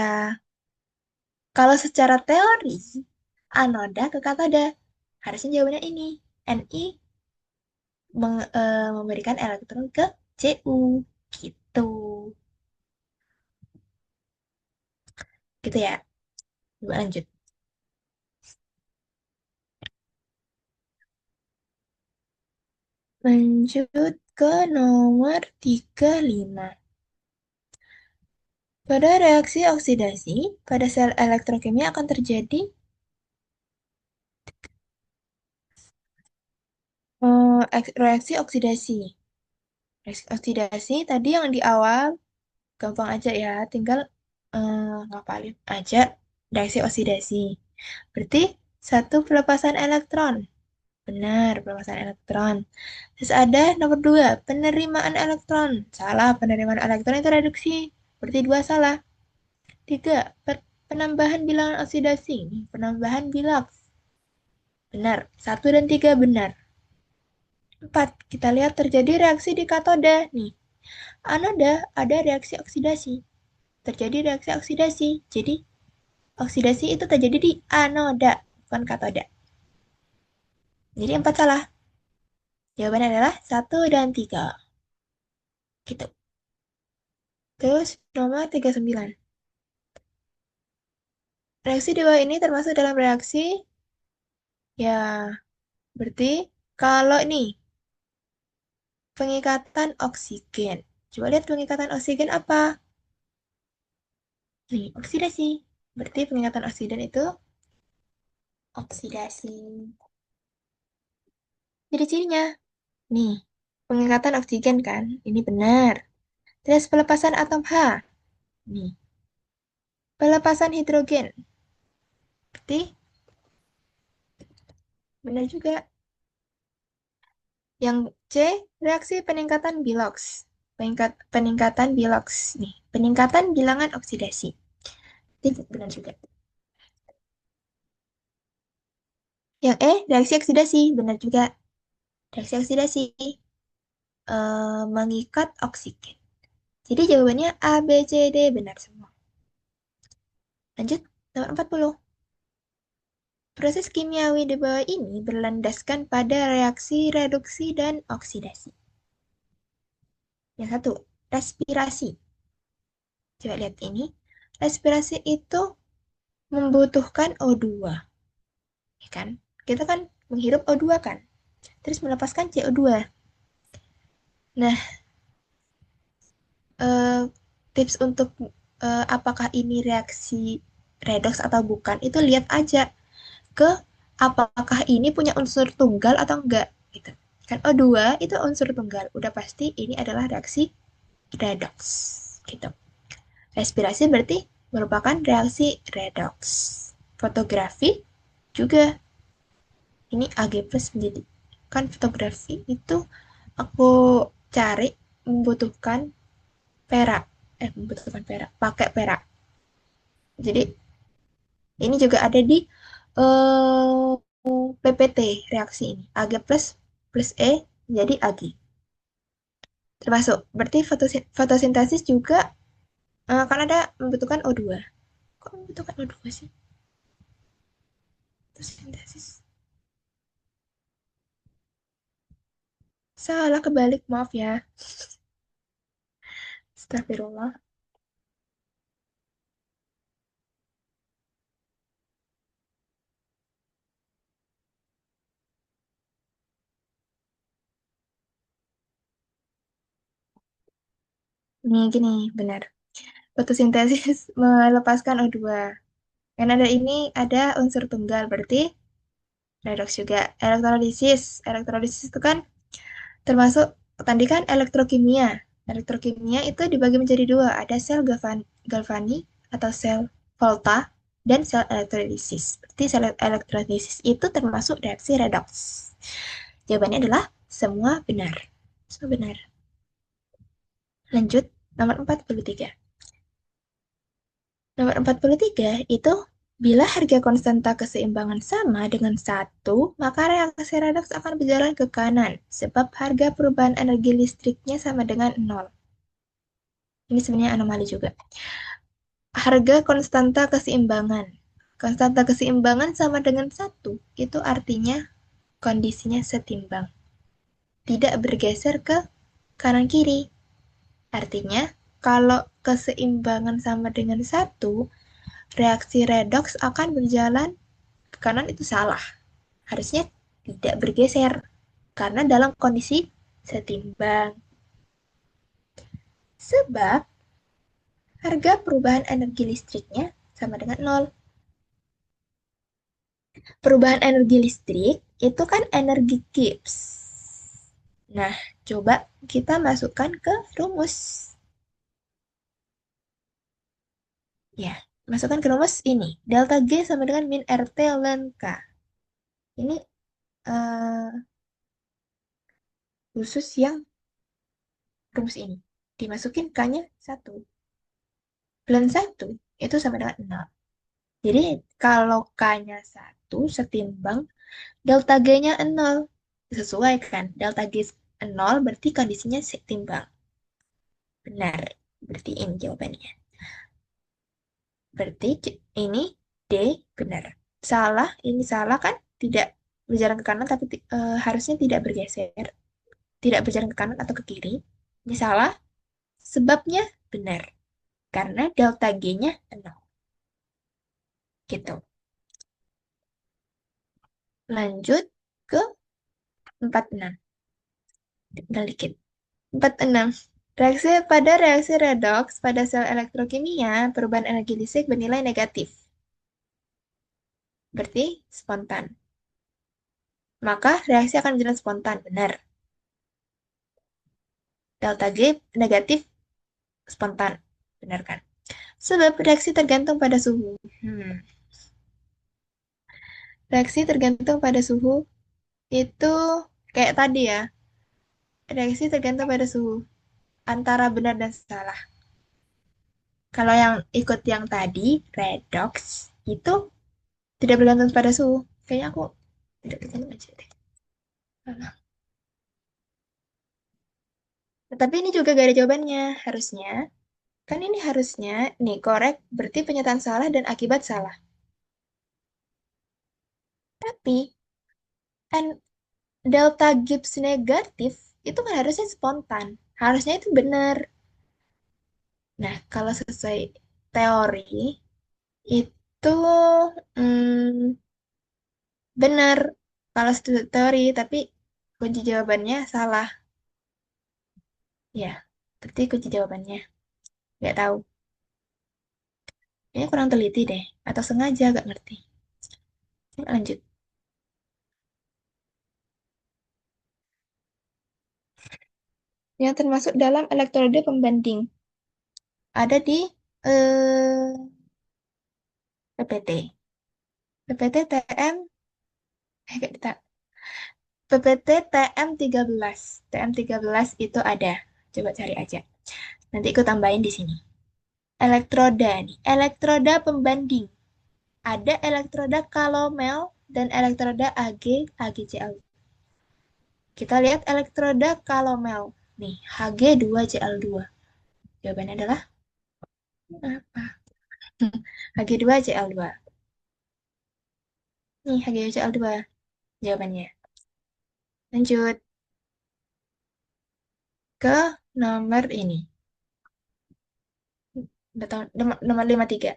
kalau secara teori, anoda ke katoda. Harusnya jawabannya ini. Ni memberikan elektron ke Cu. Gitu. Gitu ya. Coba lanjut. Lanjut ke nomor 35. Pada reaksi oksidasi, pada sel elektrokimia akan terjadi reaksi oksidasi. Reaksi oksidasi tadi yang di awal gampang aja ya, tinggal ngapalin aja reaksi oksidasi. Berarti satu pelepasan elektron. Benar, pelepasan elektron. Terus ada nomor dua, penerimaan elektron. Salah, penerimaan elektron itu reduksi. Berarti dua salah. Tiga, penambahan bilangan oksidasi. Penambahan bilaks. Benar, satu dan tiga benar. Empat, kita lihat terjadi reaksi di katoda. Nih, anoda ada reaksi oksidasi. Terjadi reaksi oksidasi. Jadi, oksidasi itu terjadi di anoda, bukan katoda. Jadi empat salah. Jawabannya adalah satu dan tiga. Gitu. Terus nomor 39. Reaksi di bawah ini termasuk dalam reaksi, ya berarti kalau nih pengikatan oksigen. Coba lihat pengikatan oksigen apa? Nih, oksidasi. Berarti pengikatan oksigen itu oksidasi. Jadi cirinya, nih, pengikatan oksigen kan? Ini benar. Terus pelepasan atom H. Nih, pelepasan hidrogen. Berarti benar juga. Yang C, reaksi peningkatan biloks. Peningkatan biloks. Nih, peningkatan bilangan oksidasi. Itu benar juga. Yang E, reaksi oksidasi. Benar juga. Reaksi oksidasi mengikat oksigen. Jadi jawabannya A, B, C, D. Benar semua. Lanjut, nomor 40. Proses kimiawi di bawah ini berlandaskan pada reaksi reduksi dan oksidasi. Yang satu, respirasi. Coba lihat ini. Respirasi itu membutuhkan O2, ya kan? Kita kan menghirup O2 kan? Terus melepaskan CO2. Nah, eh, tips untuk apakah ini reaksi redox atau bukan, itu lihat aja ke apakah ini punya unsur tunggal atau enggak gitu. Kan O2 itu unsur tunggal, udah pasti ini adalah reaksi redox gitu. Respirasi berarti merupakan reaksi redox. Fotografi juga ini Ag plus menjadi kan fotografi itu aku cari membutuhkan perak membutuhkan perak pakai perak. Jadi ini juga ada di eh, PPT reaksi ini Ag plus plus E menjadi Ag termasuk berarti fotosintesis juga kan ada membutuhkan O2. Kok membutuhkan O2 sih fotosintesis? Salah kebalik, maaf ya. Astagfirullah. Nih, gini, benar. Fotosintesis melepaskan O2. Yang ada ini ada unsur tunggal, berarti redox juga. Elektrolisis. Elektrolisis itu kan termasuk tadi kan elektrokimia. Elektrokimia itu dibagi menjadi dua. Ada sel Galvani atau sel Volta dan sel elektrolisis. Berarti sel elektrolisis itu termasuk reaksi redox. Jawabannya adalah semua benar. Semua benar. Lanjut, nomor 43. Nomor 43 itu bila harga konstanta keseimbangan sama dengan satu, maka reaksi redoks akan berjalan ke kanan, sebab harga perubahan energi listriknya sama dengan nol. Ini sebenarnya anomali juga. Harga konstanta keseimbangan. Konstanta keseimbangan sama dengan satu, itu artinya kondisinya setimbang. Tidak bergeser ke kanan kiri. Artinya, kalau keseimbangan sama dengan satu, reaksi redoks akan berjalan ke kanan itu salah. Harusnya tidak bergeser karena dalam kondisi setimbang. Sebab harga perubahan energi listriknya sama dengan nol. Perubahan energi listrik itu kan energi Gibbs. Nah, coba kita masukkan ke rumus. Ya, masukkan ke rumus ini. Delta G sama dengan min RT ln K. Ini uh, khusus yang rumus ini. Dimasukin K-nya 1. Bulan 1 itu sama dengan 0. Jadi kalau K-nya 1 setimbang delta G-nya 0. Sesuai kan? Delta G 0 berarti kondisinya setimbang. Benar. Berarti ini jawabannya. Berarti ini D benar. Salah, ini salah kan? Tidak berjalan ke kanan tapi harusnya tidak bergeser. Tidak berjalan ke kanan atau ke kiri. Ini salah. Sebabnya benar. Karena delta G-nya 0. Gitu. Lanjut ke 46. Tinggal dikit. 46. Reaksi redoks pada sel elektrokimia, perubahan energi listrik bernilai negatif. Berarti spontan. Maka reaksi akan berjalan spontan. Benar. Delta G negatif spontan. Benar kan? Sebab reaksi tergantung pada suhu. Reaksi tergantung pada suhu itu kayak tadi ya. Reaksi tergantung pada suhu. Antara benar dan salah. Kalau yang ikut yang tadi, redox, itu tidak bergantung pada suhu. Kayaknya aku Tidak ketemu aja deh. Alah. Tapi ini juga gak ada jawabannya. Harusnya, kan ini harusnya, nih, korek berarti pernyataan salah dan akibat salah. Tapi, and delta Gibbs negatif, itu kan harusnya spontan. Harusnya itu benar. Nah, kalau sesuai teori, itu mm, benar. Kalau teori, tapi kunci jawabannya salah. Ya, berarti kunci jawabannya. Nggak tahu. Ini kurang teliti deh. Atau sengaja gak ngerti. Yuk, lanjut. Yang termasuk dalam elektrode pembanding. Ada di PPT. PPT TM, kayak kita. PPT TM13. TM13 itu ada. Coba cari aja. Nanti aku tambahin di sini. Elektroda nih. Elektroda pembanding. Ada elektroda kalomel dan elektroda Ag, AgCl. Kita lihat elektroda kalomel. Nih, Hg2Cl2. Jawabannya adalah apa? Hg2Cl2. Nih, Hg2Cl2 jawabannya. Lanjut ke nomor ini. Nomor 53.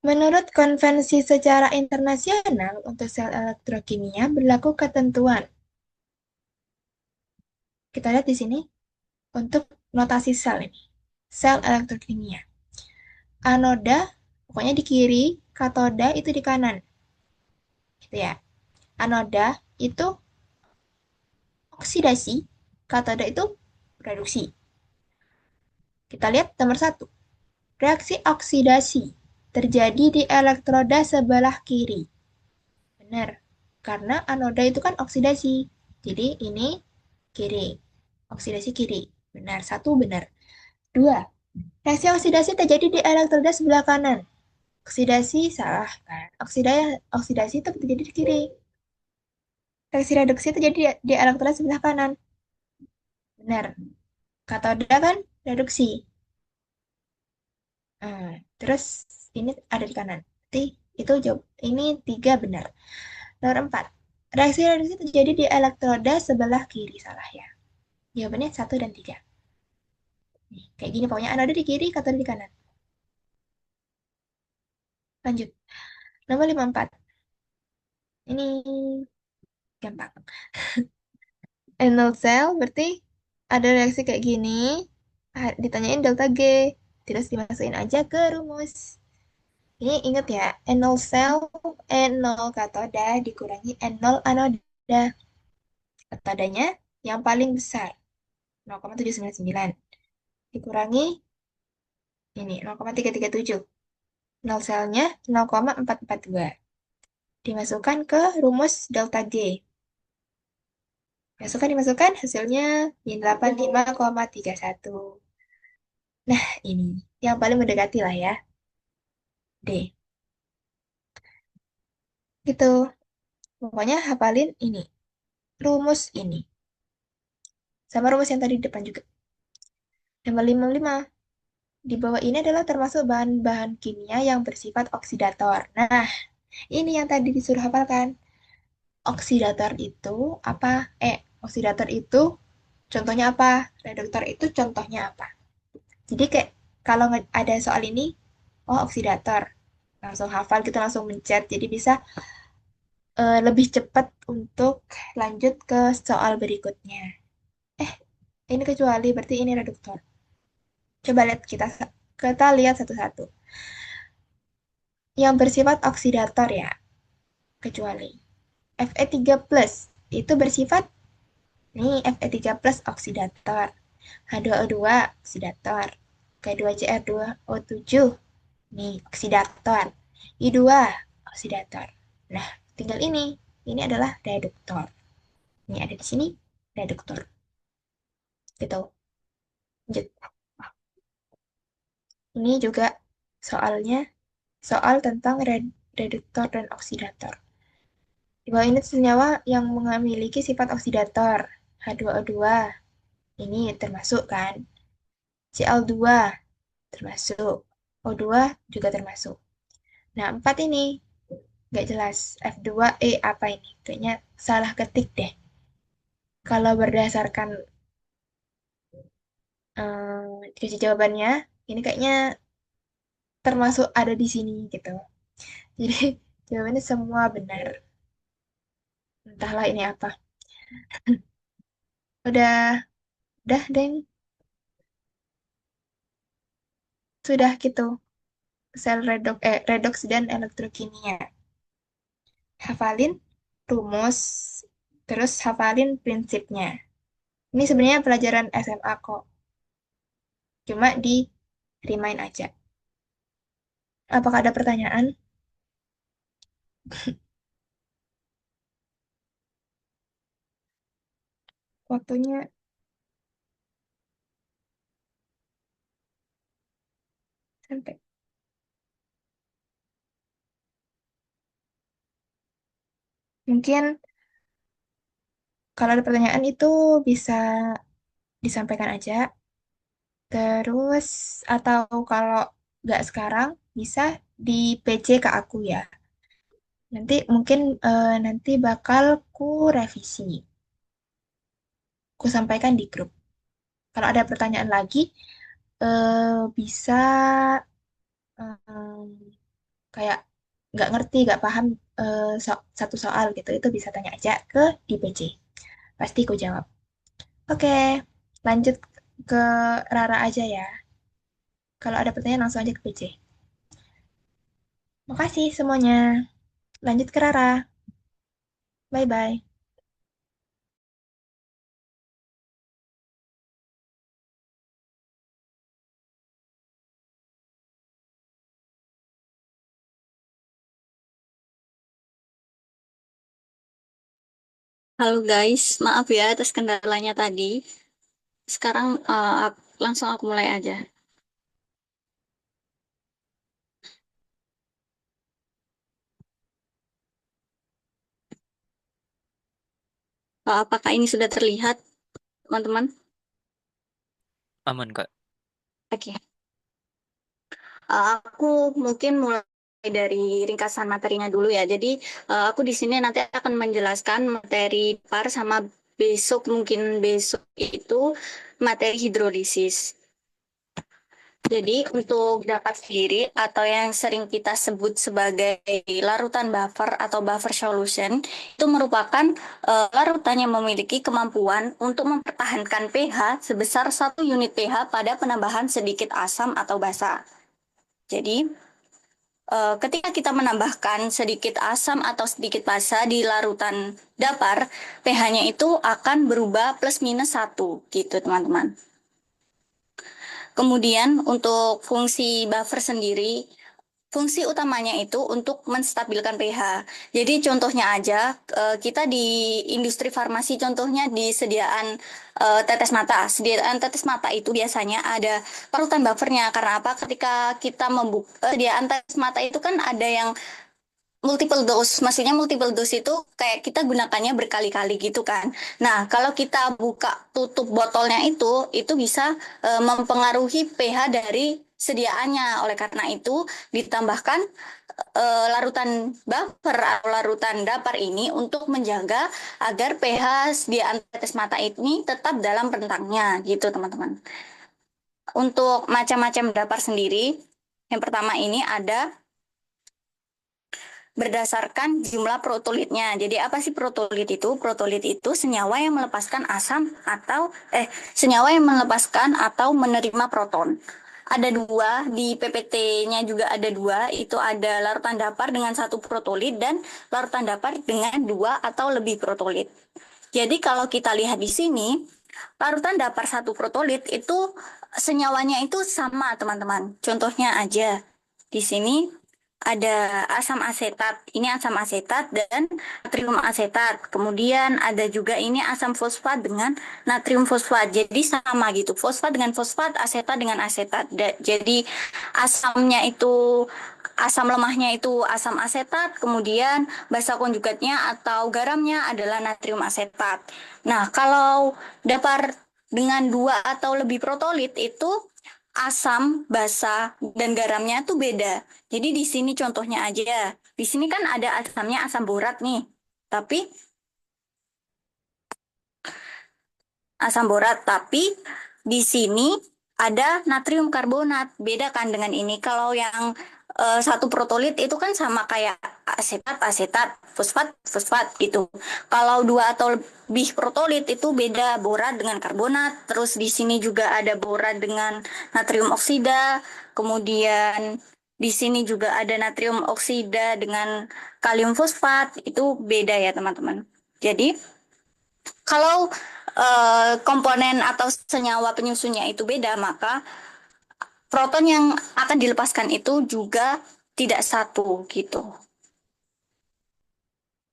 Menurut konvensi secara internasional untuk sel elektrokimia berlaku ketentuan. Kita lihat di sini untuk notasi sel ini. Sel elektrokimia. Anoda, pokoknya di kiri, katoda itu di kanan. Gitu ya. Anoda itu oksidasi, katoda itu reduksi. Kita lihat nomor satu. Reaksi oksidasi terjadi di elektroda sebelah kiri. Benar, karena anoda itu kan oksidasi. Jadi ini kiri, oksidasi kiri. Benar, satu benar. Dua, reaksi oksidasi terjadi di elektroda sebelah kanan. Oksidasi salah kan? Oksidasi itu terjadi di kiri. Reaksi reduksi terjadi di elektroda sebelah kanan. Benar. Katoda kan reduksi. Terus ini ada di kanan. Berarti itu jawab. Ini tiga benar. Nomor empat. Reaksi reduksi terjadi di elektroda sebelah kiri. Salah ya. Jawabannya satu dan tiga. Nih, kayak gini pokoknya anoda di kiri, katoda di kanan. Lanjut. Nomor 54. Ini gampang. Enol cell berarti ada reaksi kayak gini. Ditanyain delta G. Terus dimasukin aja ke rumus. Ini ingat ya, N0 sel, N0 katoda dikurangi N0 anoda. Katodanya yang paling besar, 0,799. Dikurangi ini, 0,337. Nol selnya 0,442. Dimasukkan ke rumus delta G. Dimasukkan, hasilnya min 85,31. Nah, ini yang paling mendekati lah ya, D. Gitu. Pokoknya hafalin ini, rumus ini. Sama rumus yang tadi di depan juga. Nomor 55. Di bawah ini adalah termasuk bahan-bahan kimia yang bersifat oksidator. Nah, ini yang tadi disuruh hafalkan. Oksidator itu apa? Oksidator itu contohnya apa? Reduktor itu contohnya apa? Jadi kayak kalau ada soal ini, oh oksidator. Langsung hafal gitu, langsung mencet. Jadi bisa lebih cepat untuk lanjut ke soal berikutnya. Eh, ini kecuali berarti ini reduktor. Coba lihat kita lihat satu-satu. Yang bersifat oksidator ya, kecuali Fe3+ itu bersifat nih Fe3+ oksidator, H2O2 oksidator, K2Cr2O7 nih oksidator, I2 oksidator. Nah, tinggal ini adalah reduktor. Ini ada di sini reduktor. Gitu. Lanjut. Ini juga soalnya soal tentang reduktor dan oksidator. Di bawah ini senyawa yang memiliki sifat oksidator. H2O2, ini termasuk kan. Cl2 termasuk. O2 juga termasuk. Nah, 4 ini nggak jelas. F2E apa ini? Kayaknya salah ketik deh. Kalau berdasarkan dikasih jawabannya, ini kayaknya termasuk ada di sini gitu. Jadi jawabannya semua benar. Entahlah ini apa. Udah, Deng. Sudah gitu. Redoks dan elektrokimia. Hafalin rumus, terus hafalin prinsipnya. Ini sebenarnya pelajaran SMA kok. Cuma di remind aja. Apakah ada pertanyaan? Waktunya sampai. Mungkin kalau ada pertanyaan itu bisa disampaikan aja. Terus, atau kalau nggak sekarang, bisa di PC ke aku ya. Nanti mungkin nanti bakal ku revisi. Ku sampaikan di grup. Kalau ada pertanyaan lagi, bisa em, kayak nggak ngerti, nggak paham satu soal gitu, itu bisa tanya aja ke di PC. Pasti ku jawab. Oke, lanjut ke Rara aja ya. Kalau ada pertanyaan langsung aja ke PC. Makasih semuanya. Lanjut ke Rara. Bye-bye. Halo guys, maaf ya atas kendalanya tadi. Sekarang langsung aku mulai aja. Apakah ini sudah terlihat, teman-teman? Aman, Kak. Oke. Aku mungkin mulai dari ringkasan materinya dulu ya. Jadi aku di sini nanti akan menjelaskan materi par sama besok itu materi hidrolisis. Jadi untuk dapat sendiri atau yang sering kita sebut sebagai larutan buffer atau buffer solution itu merupakan larutan yang memiliki kemampuan untuk mempertahankan pH sebesar 1 unit pH pada penambahan sedikit asam atau basa. Jadi ketika kita menambahkan sedikit asam atau sedikit basa di larutan dapar, pH-nya itu akan berubah plus minus 1 gitu teman-teman. Kemudian untuk fungsi buffer sendiri, fungsi utamanya itu untuk menstabilkan pH. Jadi contohnya aja, kita di industri farmasi contohnya di sediaan tetes mata. Sediaan tetes mata itu biasanya ada parutan buffernya. Karena apa? Ketika kita membuka sediaan tetes mata itu kan ada yang multiple dose, maksudnya multiple dose itu kayak kita gunakannya berkali-kali gitu kan. Nah, kalau kita buka tutup botolnya itu bisa mempengaruhi pH dari sediaannya. Oleh karena itu, ditambahkan larutan buffer atau larutan dapar ini untuk menjaga agar pH sediaan tetes mata ini tetap dalam rentangnya gitu, teman-teman. Untuk macam-macam dapar sendiri, yang pertama ini ada berdasarkan jumlah protolitnya. Jadi apa sih protolit itu? Protolit itu senyawa yang melepaskan asam atau senyawa yang melepaskan atau menerima proton. Ada dua, di PPT-nya juga ada dua, itu ada larutan dapar dengan 1 protolit dan larutan dapar dengan 2 atau lebih protolit. Jadi kalau kita lihat di sini, larutan dapar 1 protolit itu senyawanya itu sama teman-teman. Contohnya aja, di sini ada asam asetat. Ini asam asetat dan natrium asetat. Kemudian ada juga ini asam fosfat dengan natrium fosfat. Jadi sama gitu. Fosfat dengan fosfat, asetat dengan asetat. Jadi asamnya itu asam lemahnya itu asam asetat, kemudian basa konjugatnya atau garamnya adalah natrium asetat. Nah, kalau dapar dengan dua atau lebih protolit itu asam, basa, dan garamnya tuh beda. Jadi di sini contohnya aja. Di sini kan ada asamnya asam borat nih. Tapi tapi di sini ada natrium karbonat. Beda kan dengan ini. Kalau yang satu protolit itu kan sama kayak asetat, asetat, fosfat, fosfat gitu. Kalau dua atau lebih protolit itu beda borat dengan karbonat. Terus di sini juga ada borat dengan natrium oksida. Kemudian di sini juga ada natrium oksida dengan kalium fosfat. Itu beda ya teman-teman. Jadi kalau komponen atau senyawa penyusunnya itu beda, maka proton yang akan dilepaskan itu juga tidak satu gitu.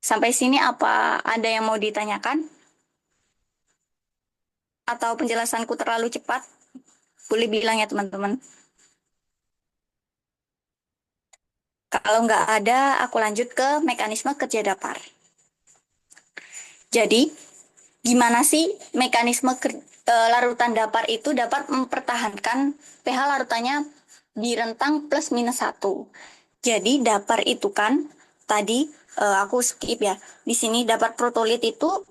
Sampai sini apa ada yang mau ditanyakan? Atau penjelasanku terlalu cepat? Boleh bilang ya teman-teman. Kalau nggak ada, aku lanjut ke mekanisme kerja dapar. Jadi, gimana sih mekanisme larutan dapar itu dapat mempertahankan pH larutannya di rentang plus minus 1. Jadi dapar itu kan tadi aku skip ya. Di sini dapar protolit itu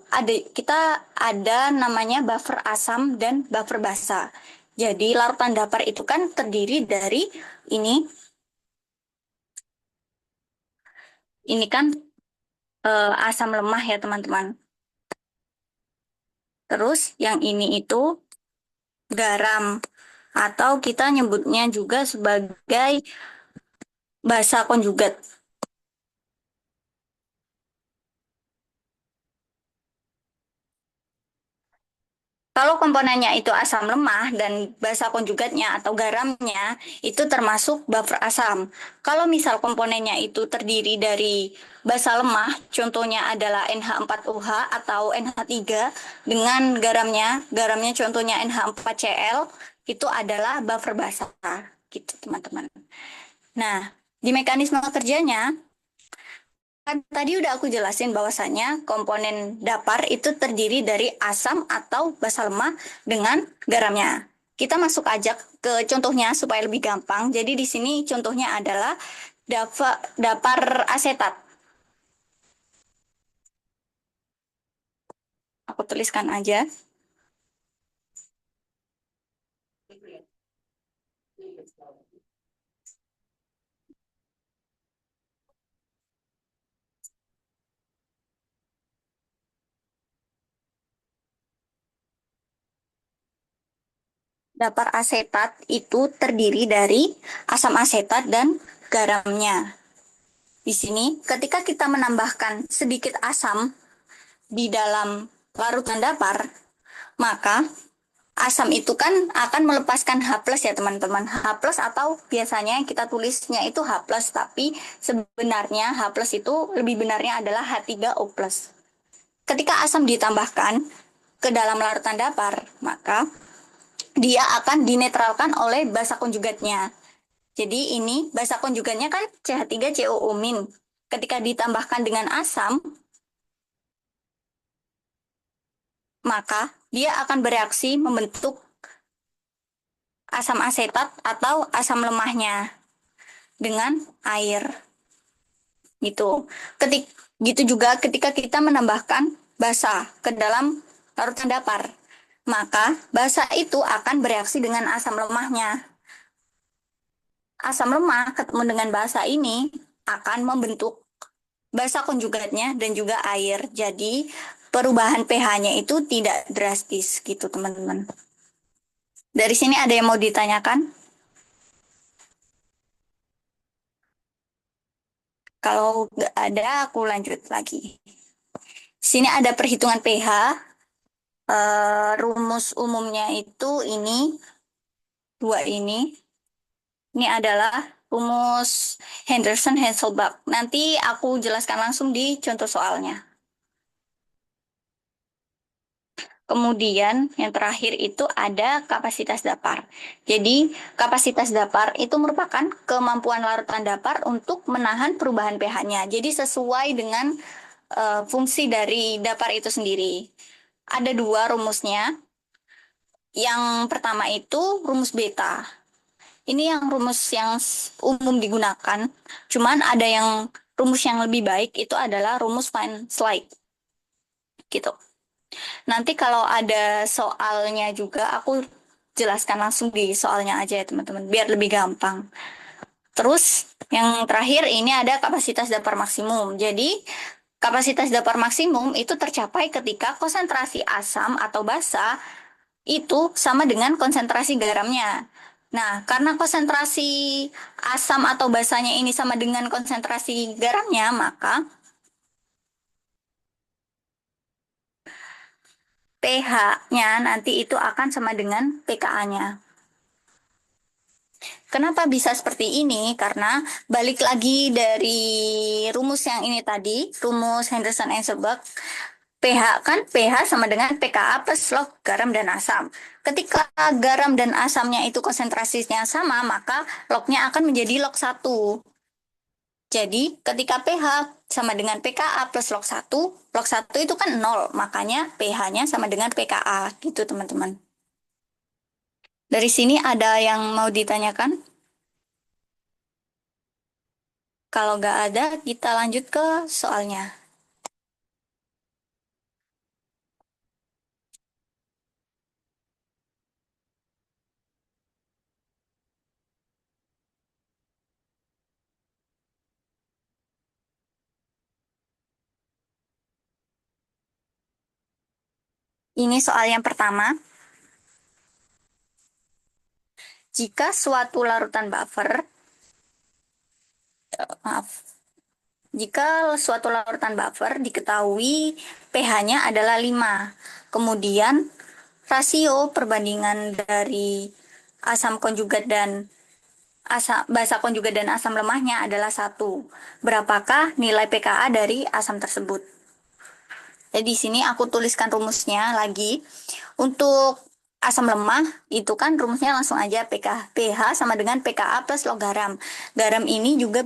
kita ada namanya buffer asam dan buffer basa. Jadi larutan dapar itu kan terdiri dari ini ini kan asam lemah ya teman-teman. Terus yang ini itu garam atau kita nyebutnya juga sebagai basa konjugat. Kalau komponennya itu asam lemah dan basa konjugatnya atau garamnya itu termasuk buffer asam. Kalau misal komponennya itu terdiri dari basa lemah, contohnya adalah NH4OH atau NH3 dengan garamnya contohnya NH4Cl, itu adalah buffer basa. Gitu teman-teman. Nah, di mekanisme kerjanya kan tadi udah aku jelasin bahwasannya komponen dapar itu terdiri dari asam atau basa lemah dengan garamnya. Kita masuk aja ke contohnya supaya lebih gampang. Jadi di sini contohnya adalah dapar asetat. Aku tuliskan aja. Dapar asetat itu terdiri dari asam asetat dan garamnya. Di sini ketika kita menambahkan sedikit asam di dalam larutan dapar, maka asam itu kan akan melepaskan H+ ya teman-teman. H+ atau biasanya kita tulisnya itu H+, tapi sebenarnya H+ itu lebih benarnya adalah H3O+. Ketika asam ditambahkan ke dalam larutan dapar, maka dia akan dinetralkan oleh basa konjugatnya. Jadi ini basa konjugatnya kan CH3COO-. Ketika ditambahkan dengan asam, maka dia akan bereaksi membentuk asam asetat atau asam lemahnya dengan air. Gitu. Gitu juga ketika kita menambahkan basa ke dalam larutan dapar, maka basa itu akan bereaksi dengan asam lemahnya. Asam lemah ketemu dengan basa ini akan membentuk basa konjugatnya dan juga air. Jadi perubahan pH-nya itu tidak drastis gitu teman-teman. Dari sini ada yang mau ditanyakan? Kalau nggak ada, aku lanjut lagi. Sini ada perhitungan pH. Rumus umumnya itu ini, dua ini. Ini adalah rumus Henderson-Hasselbalch. Nanti aku jelaskan langsung di contoh soalnya. Kemudian yang terakhir itu ada kapasitas dapar. Jadi kapasitas dapar itu merupakan kemampuan larutan dapar untuk menahan perubahan pH-nya. Jadi sesuai dengan fungsi dari dapar itu sendiri. Ada dua rumusnya. Yang pertama itu rumus beta. Ini yang rumus yang umum digunakan. Cuman ada yang rumus yang lebih baik itu adalah rumus Van Slyke. Gitu. Nanti kalau ada soalnya juga aku jelaskan langsung di soalnya aja ya teman-teman, biar lebih gampang. Terus yang terakhir ini ada kapasitas dapur maksimum. Jadi kapasitas dapur maksimum itu tercapai ketika konsentrasi asam atau basa itu sama dengan konsentrasi garamnya. Nah, karena konsentrasi asam atau basanya ini sama dengan konsentrasi garamnya, maka pH-nya nanti itu akan sama dengan pKa-nya. Kenapa bisa seperti ini? Karena balik lagi dari rumus yang ini tadi, rumus Henderson-Einzelberg, pH kan pH sama dengan pKa plus log garam dan asam. Ketika garam dan asamnya itu konsentrasinya sama, maka lognya akan menjadi log 1. Jadi ketika pH sama dengan pKa plus log 1 itu kan 0, makanya pH-nya sama dengan pKa gitu teman-teman. Dari sini ada yang mau ditanyakan? Kalau nggak ada, kita lanjut ke soalnya. Ini soal yang pertama. Jika suatu larutan buffer, maaf, jika suatu larutan buffer diketahui pH-nya adalah 5, kemudian rasio perbandingan dari asam konjugat dan basa konjugat dan asam lemahnya adalah 1. Berapakah nilai pKa dari asam tersebut? Jadi di sini aku tuliskan rumusnya lagi. Untuk asam lemah itu kan rumusnya langsung aja pH sama dengan pKa plus log garam. Garam ini juga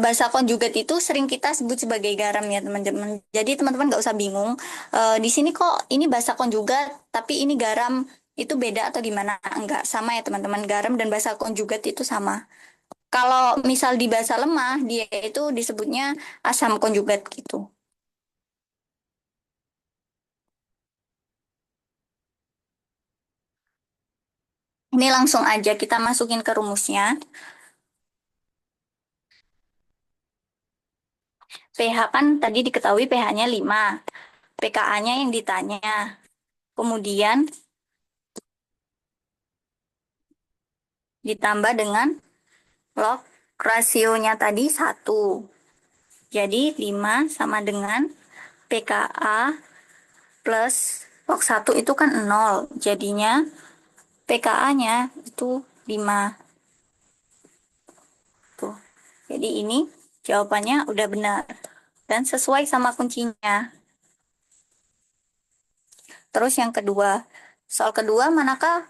basa konjugat itu sering kita sebut sebagai garam ya teman-teman. Jadi teman-teman nggak usah bingung. Di sini kok ini basa konjugat tapi ini garam, itu beda atau gimana? Enggak, sama ya teman-teman. Garam dan basa konjugat itu sama. Kalau misal di basa lemah dia itu disebutnya asam konjugat gitu. Ini langsung aja kita masukin ke rumusnya. pH kan tadi diketahui pH-nya 5. pKa-nya yang ditanya. Kemudian ditambah dengan log rasionya tadi 1. Jadi 5 sama dengan pKa plus log 1 itu kan 0. Jadinya pKa-nya itu 5. Tuh. Jadi ini jawabannya udah benar dan sesuai sama kuncinya. Terus yang kedua, soal kedua, manakah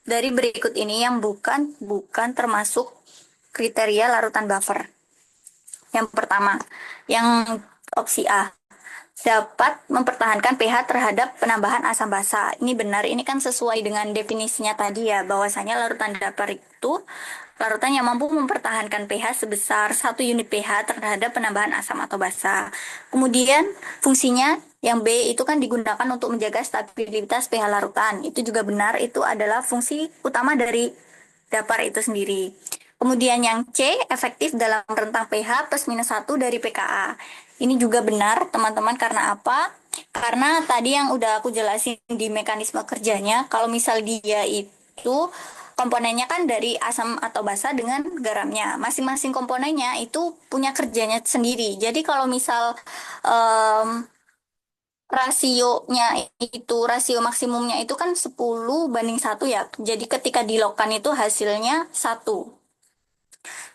dari berikut ini yang bukan termasuk kriteria larutan buffer? Yang pertama, yang opsi A, dapat mempertahankan pH terhadap penambahan asam basa. Ini benar, ini kan sesuai dengan definisinya tadi ya, bahwasanya larutan dapur itu larutan yang mampu mempertahankan pH sebesar 1 unit pH terhadap penambahan asam atau basa. Kemudian fungsinya yang B itu kan digunakan untuk menjaga stabilitas pH larutan. Itu juga benar, itu adalah fungsi utama dari dapur itu sendiri. Kemudian yang C, efektif dalam rentang pH plus minus 1 dari pKa. Ini juga benar, teman-teman, karena apa? Karena tadi yang udah aku jelasin di mekanisme kerjanya, kalau misal dia itu komponennya kan dari asam atau basa dengan garamnya. Masing-masing komponennya itu punya kerjanya sendiri. Jadi kalau misal rasionya itu, rasio maksimumnya itu kan 10 banding 1 ya. Jadi ketika dilogkan itu hasilnya 1.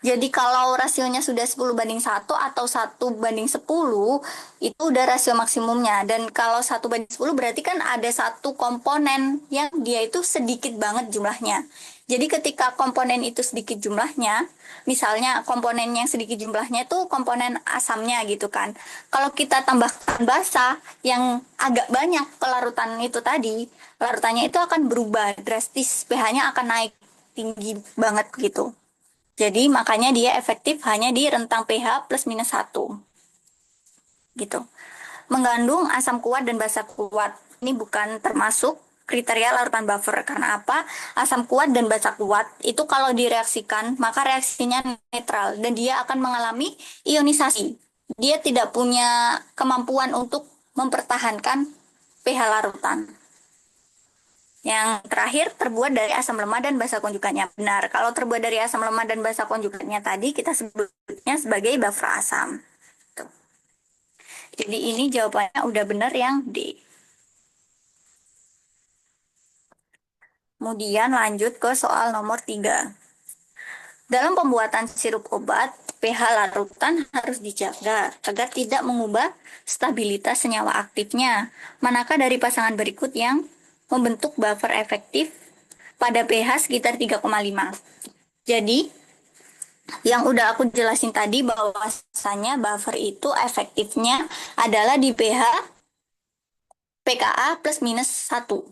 Jadi kalau rasionya sudah 10:1 atau 1:10, itu udah rasio maksimumnya. Dan kalau 1:10 berarti kan ada satu komponen yang dia itu sedikit banget jumlahnya. Jadi ketika komponen itu sedikit jumlahnya, misalnya komponen yang sedikit jumlahnya itu komponen asamnya gitu kan. Kalau kita tambahkan basa yang agak banyak kelarutan itu tadi, larutannya itu akan berubah drastis, pH-nya akan naik tinggi banget gitu. Jadi makanya dia efektif hanya di rentang pH plus minus 1 gitu. Mengandung asam kuat dan basa kuat. Ini bukan termasuk kriteria larutan buffer. Karena apa? Asam kuat dan basa kuat itu kalau direaksikan maka reaksinya netral dan dia akan mengalami ionisasi. Dia tidak punya kemampuan untuk mempertahankan pH larutan. Yang terakhir terbuat dari asam lemah dan basa konjugannya. Benar, kalau terbuat dari asam lemah dan basa konjugannya tadi kita sebutnya sebagai buffer asam. Tuh. Jadi ini jawabannya udah benar yang D. Kemudian lanjut ke soal nomor 3. Dalam pembuatan sirup obat, pH larutan harus dijaga agar tidak mengubah stabilitas senyawa aktifnya. Manakah dari pasangan berikut yang membentuk buffer efektif pada pH sekitar 3,5? Jadi, yang udah aku jelasin tadi bahwasanya buffer itu efektifnya adalah di pH pKa plus minus 1.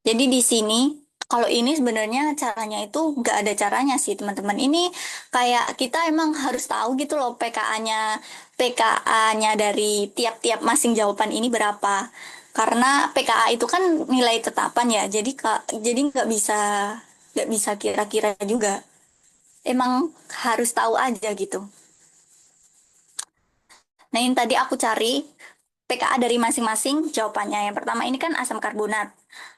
Jadi di sini, kalau ini sebenarnya caranya itu nggak ada caranya sih teman-teman. Ini kayak kita emang harus tahu gitu loh PKA-nya dari tiap-tiap masing jawaban ini berapa. Karena PKA itu kan nilai tetapan ya, jadi nggak bisa kira-kira juga. Emang harus tahu aja gitu. Nah, ini tadi aku cari pKa dari masing-masing jawabannya. Yang pertama ini kan asam karbonat.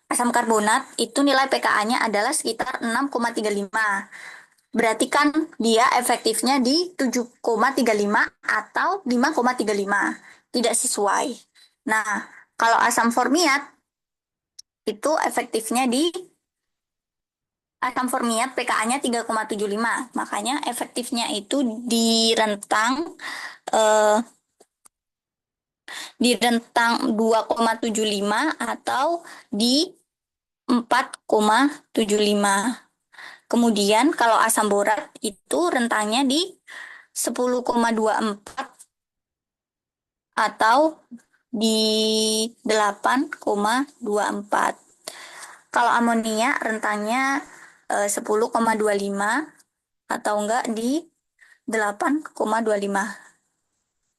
Asam karbonat itu nilai pKa-nya adalah sekitar 6,35. Berarti kan dia efektifnya di 7,35 atau 5,35. Tidak sesuai. Nah, kalau asam formiat itu efektifnya di asam formiat pKa-nya 3,75. Makanya efektifnya itu eh, di rentang 2,75 atau di 4,75. Kemudian kalau asam borat itu rentangnya di 10,24 atau di 8,24. Kalau amonia rentangnya 10,25 atau enggak di 8,25.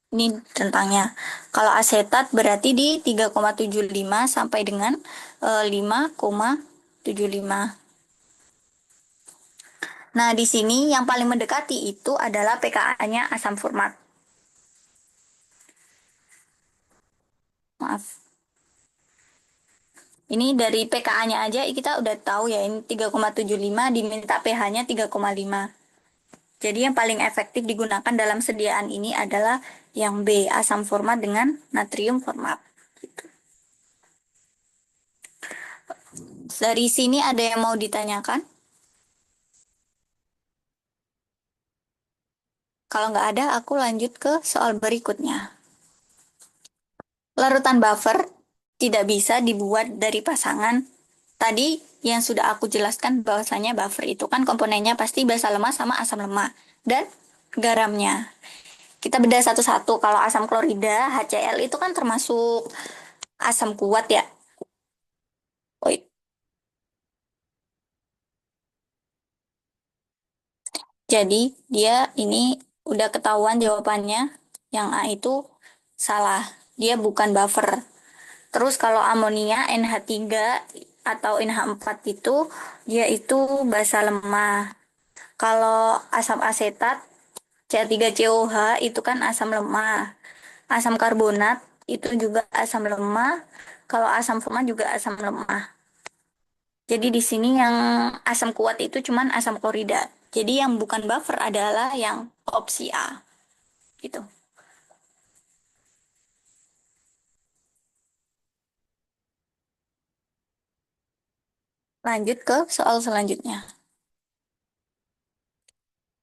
Ini rentangnya. Kalau asetat berarti di 3,75 sampai dengan 5,75. Nah, di sini yang paling mendekati itu adalah pKa-nya asam format. Maaf. Ini dari pKa-nya aja kita udah tahu ya, ini 3,75 diminta pH-nya 3,5. Jadi yang paling efektif digunakan dalam sediaan ini adalah yang B, asam format dengan natrium format. Dari sini ada yang mau ditanyakan? Kalau nggak ada, aku lanjut ke soal berikutnya. Larutan buffer tidak bisa dibuat dari pasangan. Tadi yang sudah aku jelaskan bahwasanya buffer itu kan komponennya pasti basa lemah sama asam lemah dan garamnya. Kita bedah satu-satu. Kalau asam klorida, HCl itu kan termasuk asam kuat ya. Oh, jadi dia ini udah ketahuan jawabannya. Yang A itu salah. Dia bukan buffer. Terus kalau amonia NH3 atau NH4 itu dia itu basa lemah. Kalau asam asetat CH3COH itu kan asam lemah. Asam karbonat itu juga asam lemah. Kalau asam format juga asam lemah. Jadi di sini yang asam kuat itu cuman asam klorida. Jadi yang bukan buffer adalah yang opsi A. Gitu. Lanjut ke soal selanjutnya.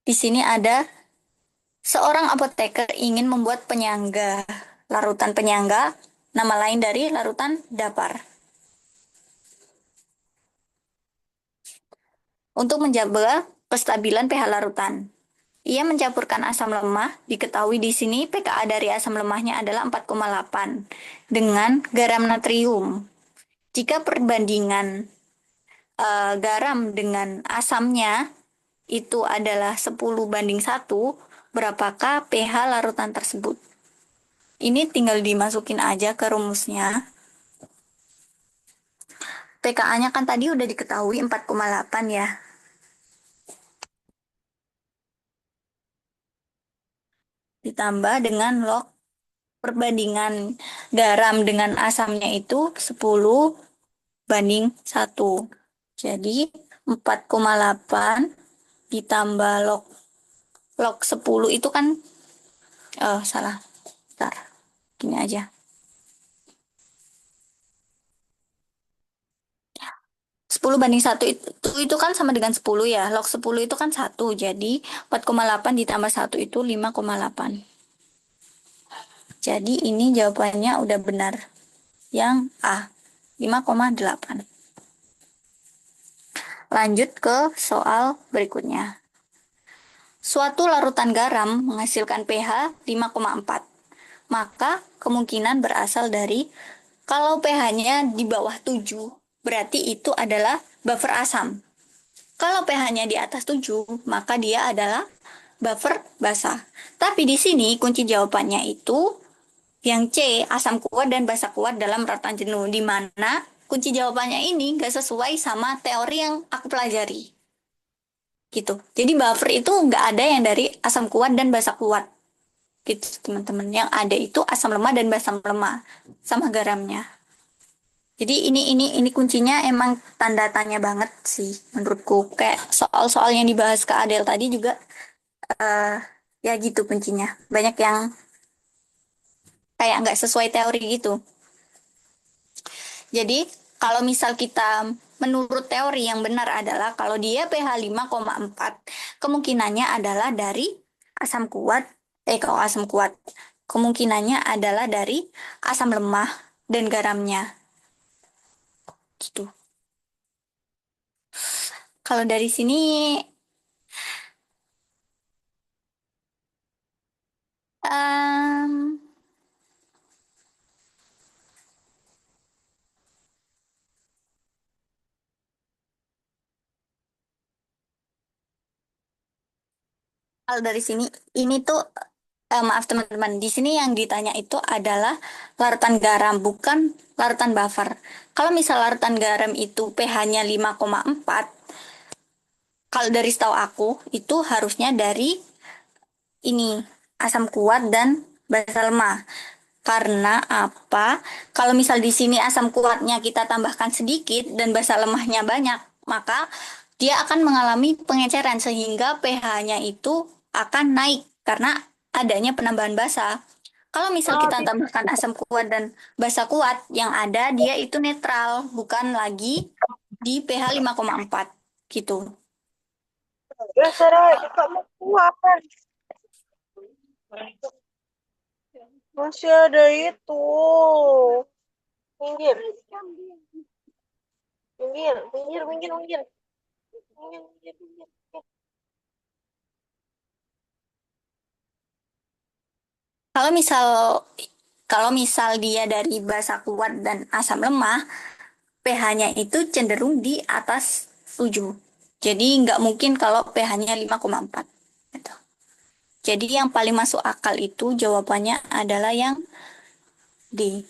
Di sini ada seorang apoteker ingin membuat penyangga. Larutan penyangga, nama lain dari larutan dapar. Untuk menjaga kestabilan pH larutan. Ia mencampurkan asam lemah, diketahui di sini pKa dari asam lemahnya adalah 4,8 dengan garam natrium. Jika perbandingan garam dengan asamnya itu adalah 10:1, berapakah pH larutan tersebut? Ini tinggal dimasukin aja ke rumusnya. pKa-nya kan tadi udah diketahui 4,8 ya. Ditambah dengan log perbandingan garam dengan asamnya itu 10:1. Jadi 4,8 ditambah log 10 itu kan salah. Bentar. Gini aja. 10:1 itu kan sama dengan 10 ya. Log 10 itu kan 1. Jadi 4,8 ditambah 1 itu 5,8. Jadi ini jawabannya udah benar. Yang A, 5,8. Lanjut ke soal berikutnya. Suatu larutan garam menghasilkan pH 5,4. Maka kemungkinan berasal dari kalau pH-nya di bawah 7, berarti itu adalah buffer asam. Kalau pH-nya di atas 7, maka dia adalah buffer basa. Tapi di sini kunci jawabannya itu yang C, asam kuat dan basa kuat dalam larutan jenuh. Di mana kunci jawabannya ini nggak sesuai sama teori yang aku pelajari. Gitu. Jadi buffer itu nggak ada yang dari asam kuat dan basa kuat. Gitu teman-teman. Yang ada itu asam lemah dan basa lemah sama garamnya. Jadi ini kuncinya emang tanda tanya banget sih menurutku. Kayak soal-soal yang dibahas ke Adel tadi juga eh ya gitu kuncinya. Banyak yang kayak nggak sesuai teori gitu. Jadi kalau misal kita menurut teori yang benar adalah kalau dia pH 5,4 kemungkinannya adalah dari asam kuat, kalau asam kuat kemungkinannya adalah dari asam lemah dan garamnya gitu. Kalau dari sini em, kalau dari sini ini tuh maaf teman-teman, di sini yang ditanya itu adalah larutan garam, bukan larutan buffer. Kalau misal larutan garam itu pH-nya 5,4, kalau dari setahu aku itu harusnya dari ini asam kuat dan basa lemah. Karena apa? Kalau misal di sini asam kuatnya kita tambahkan sedikit dan basa lemahnya banyak, maka dia akan mengalami pengeceran sehingga pH-nya itu akan naik karena adanya penambahan basa. Kalau misal kita tambahkan asam kuat dan basa kuat, yang ada dia itu netral, bukan lagi di pH 5,4 gitu. Ya, Sarah, kamu kuat. Masih ada itu. Minggir. Minggir, minggir, minggir, minggir. Minggir, minggir, minggir. Kalau misal kalau misal dia dari basa kuat dan asam lemah, pH-nya itu cenderung di atas 7. Jadi nggak mungkin kalau pH-nya 5,4. Gitu. Jadi yang paling masuk akal itu jawabannya adalah yang D.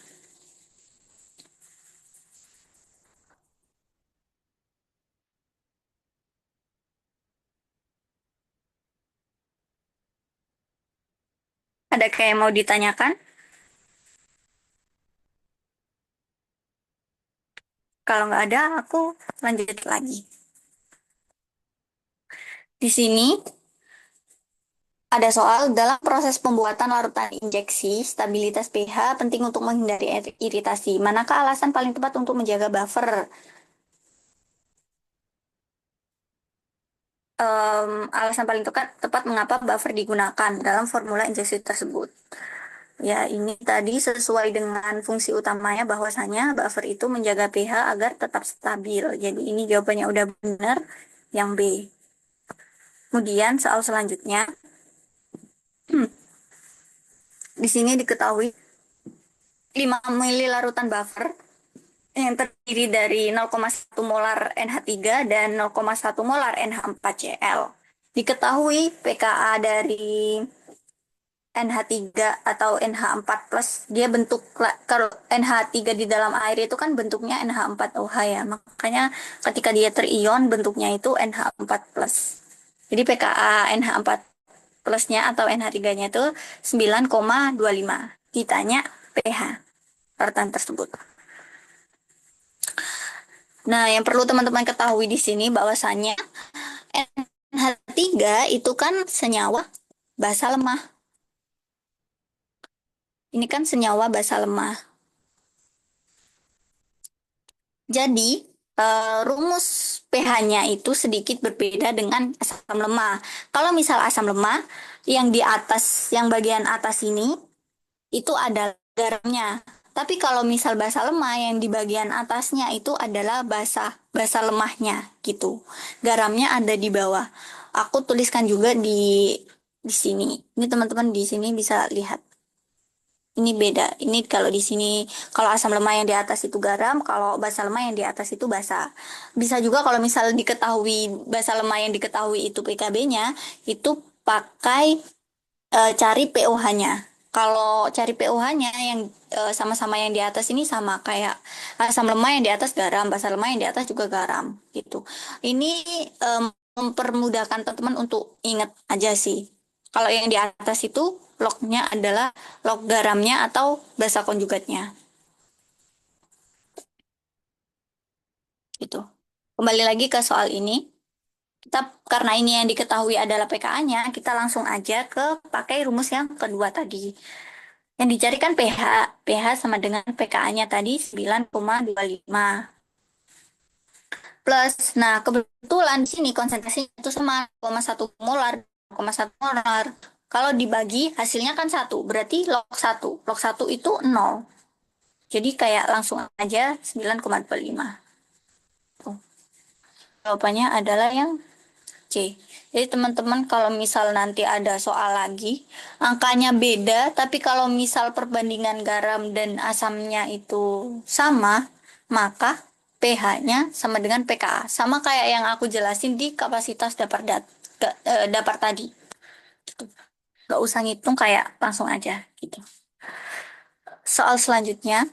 Ada kayak mau ditanyakan? Kalau nggak ada, aku lanjut lagi. Di sini ada soal dalam proses pembuatan larutan injeksi, stabilitas pH penting untuk menghindari iritasi. Manakah alasan paling tepat untuk menjaga buffer? alasan paling tepat mengapa buffer digunakan dalam formula injeksi tersebut. Ya, ini tadi sesuai dengan fungsi utamanya bahwasanya buffer itu menjaga pH agar tetap stabil. Jadi ini jawabannya udah benar, yang B. Kemudian soal selanjutnya, di sini diketahui 5 mili larutan buffer yang terdiri dari 0,1 molar NH3 dan 0,1 molar NH4Cl. Diketahui pKa dari NH3 atau NH4 plus, dia bentuk, kalau NH3 di dalam air itu kan bentuknya NH4OH ya, makanya ketika dia terion bentuknya itu NH4 plus. Jadi pKa NH4 plusnya atau NH3-nya itu 9,25. Ditanya pH larutan tersebut. Nah, yang perlu teman-teman ketahui di sini bahwasannya NH3 itu kan senyawa basa lemah. Ini kan senyawa basa lemah. Jadi, rumus pH-nya itu sedikit berbeda dengan asam lemah. Kalau misal asam lemah, yang di atas, yang bagian atas ini, itu adalah garamnya. Tapi kalau misal basa lemah, yang di bagian atasnya itu adalah basa lemahnya, gitu. Garamnya ada di bawah. Aku tuliskan juga di sini. Ini teman-teman di sini bisa lihat. Ini beda. Ini kalau di sini, kalau asam lemah yang di atas itu garam, kalau basa lemah yang di atas itu basa. Bisa juga kalau misal diketahui basa lemah yang diketahui itu pKb-nya, itu pakai cari pOH-nya. Kalau cari pOH-nya yang sama-sama yang di atas ini sama kayak asam lemah yang di atas garam, basa lemah yang di atas juga garam gitu. Ini mempermudahkan teman-teman untuk ingat aja sih. Kalau yang di atas itu lognya adalah log garamnya atau basa konjugatnya. Gitu. Kembali lagi ke soal ini. Kita karena ini yang diketahui adalah pKa-nya, kita langsung aja ke pakai rumus yang kedua tadi. Yang dicarikan pH. pH sama dengan pKa-nya tadi 9,25. Plus, nah kebetulan di sini konsentrasinya itu sama 0,1 molar, 0,1 molar. Kalau dibagi hasilnya kan 1, berarti log 1. Log 1 itu 0. Jadi kayak langsung aja 9,25. Tuh. Jawabannya adalah yang C. Jadi teman-teman kalau misal nanti ada soal lagi, angkanya beda, tapi kalau misal perbandingan garam dan asamnya itu sama, maka pH-nya sama dengan pKa. Sama kayak yang aku jelasin di kapasitas dapar tadi. Gitu. Gak usah ngitung, kayak langsung aja gitu. Soal selanjutnya,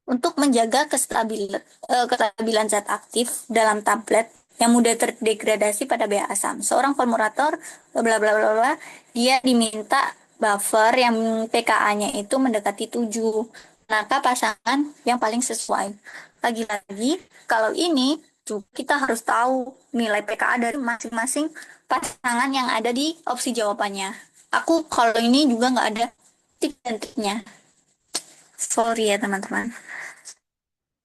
untuk menjaga kestabilan zat aktif dalam tablet yang mudah terdegradasi pada pH asam, seorang formulator bla bla bla bla, dia diminta buffer yang pKa-nya itu mendekati 7. Maka pasangan yang paling sesuai. Lagi-lagi, kalau ini kita harus tahu nilai pKa dari masing-masing pasangan yang ada di opsi jawabannya. Aku kalau ini juga nggak ada tip dan triknya. Sorry ya teman-teman.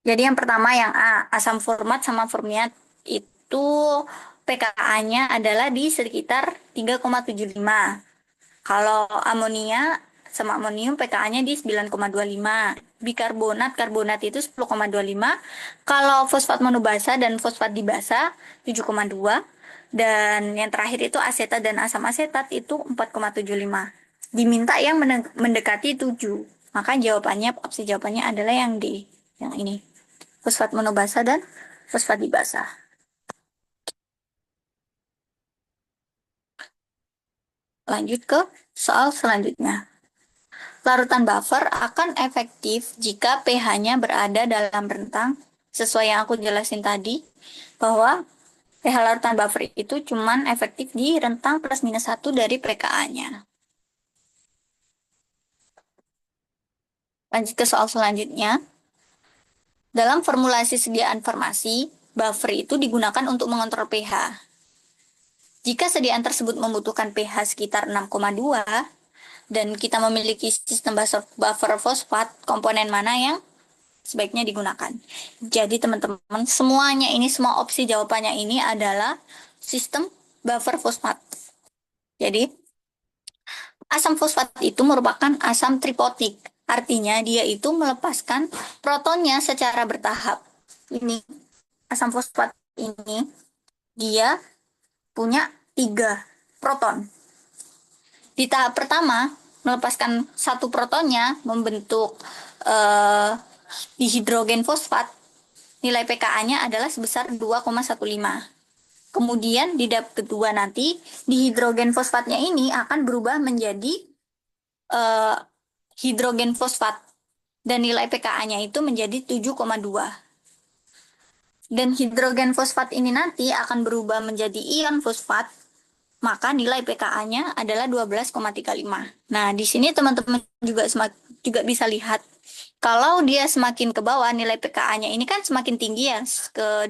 Jadi yang pertama yang A, asam format sama formiat itu pKa-nya adalah di sekitar 3,75. Kalau amonia sama amonium pKa-nya di 9,25. Bikarbonat, karbonat itu 10,25. Kalau fosfat monobasa dan fosfat dibasa 7,2. Dan yang terakhir itu asetat dan asam asetat itu 4,75. Diminta yang mendekati 7. Maka jawabannya, opsi jawabannya adalah yang D, yang ini. Fosfat monobasa dan fosfat dibasa. Lanjut ke soal selanjutnya. Larutan buffer akan efektif jika pH-nya berada dalam rentang sesuai yang aku jelasin tadi, bahwa pH larutan buffer itu cuman efektif di rentang plus minus 1 dari pKa-nya. Lanjut ke soal selanjutnya. Dalam formulasi sediaan farmasi, buffer itu digunakan untuk mengontrol pH. Jika sediaan tersebut membutuhkan pH sekitar 6,2 dan kita memiliki sistem buffer fosfat, komponen mana yang sebaiknya digunakan? Jadi teman-teman, semuanya ini, semua opsi jawabannya ini adalah sistem buffer fosfat. Jadi, asam fosfat itu merupakan asam tripotik. Artinya dia itu melepaskan protonnya secara bertahap. Ini asam fosfat ini dia punya 3 proton. Di tahap pertama melepaskan 1 protonnya membentuk dihidrogen fosfat. Nilai pKa-nya adalah sebesar 2,15. Kemudian di tahap kedua nanti dihidrogen fosfatnya ini akan berubah menjadi hidrogen fosfat dan nilai pKa-nya itu menjadi 7,2. Dan hidrogen fosfat ini nanti akan berubah menjadi ion fosfat, maka nilai pKa-nya adalah 12,35. Nah, di sini teman-teman juga bisa lihat kalau dia semakin ke bawah nilai pKa-nya ini kan semakin tinggi ya,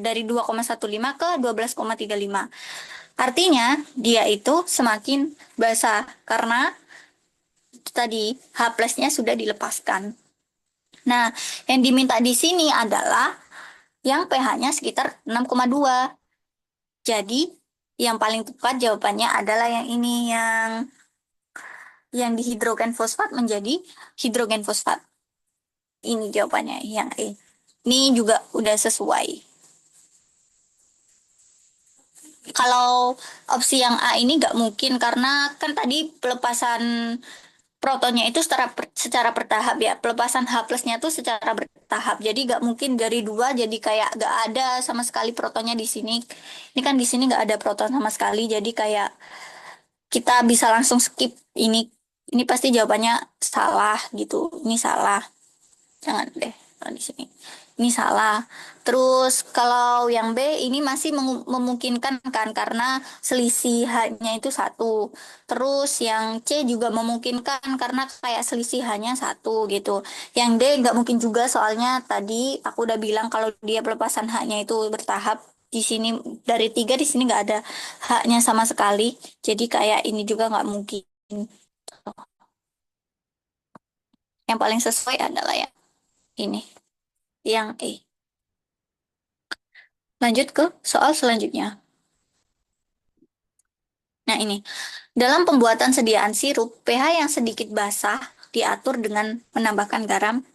dari 2,15 ke 12,35. Artinya dia itu semakin basah karena tadi H+-nya sudah dilepaskan. Nah, yang diminta di sini adalah yang pH-nya sekitar 6,2. Jadi, yang paling tepat jawabannya adalah yang ini, yang dihidrogen fosfat menjadi hidrogen fosfat. Ini jawabannya, yang E. Ini juga udah sesuai. Kalau opsi yang A ini nggak mungkin, karena kan tadi pelepasan protonnya itu secara bertahap ya. Pelepasan H+-nya tuh secara bertahap. Jadi nggak mungkin dari 2 jadi kayak nggak ada sama sekali protonnya di sini. Ini kan di sini nggak ada proton sama sekali. Jadi kayak kita bisa langsung skip ini. Ini pasti jawabannya salah gitu. Ini salah. Jangan deh kalau di sini. Ini salah. Terus kalau yang B ini masih memungkinkan kan karena selisih H-nya itu 1. Terus yang C juga memungkinkan karena kayak selisih H-nya 1 gitu. Yang D nggak mungkin juga soalnya tadi aku udah bilang kalau dia pelepasan H-nya itu bertahap. Di sini dari 3 di sini nggak ada H-nya sama sekali. Jadi kayak ini juga nggak mungkin. Yang paling sesuai adalah ya ini. Yang E. Lanjut ke soal selanjutnya. Nah ini, dalam pembuatan sediaan sirup, pH yang sedikit basah diatur dengan menambahkan garam.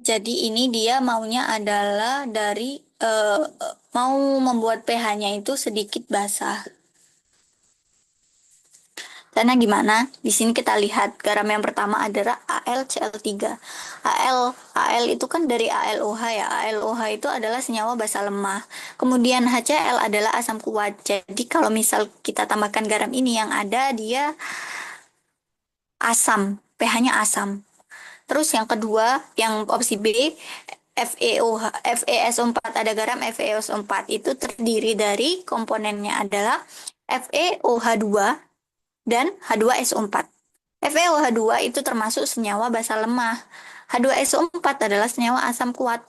Jadi ini dia maunya adalah dari mau membuat pH-nya itu sedikit basah. Karena gimana? Di sini kita lihat garam yang pertama adalah AlCl3. Al itu kan dari AlOH ya. AlOH itu adalah senyawa basa lemah. Kemudian HCl adalah asam kuat. Jadi kalau misal kita tambahkan garam ini yang ada dia asam, pH-nya asam. Terus yang kedua, yang opsi B, FeSO4 ada garam FeSO4 itu terdiri dari komponennya adalah FeOH2 dan H2SO4. FeOH2 itu termasuk senyawa basa lemah. H2SO4 adalah senyawa asam kuat.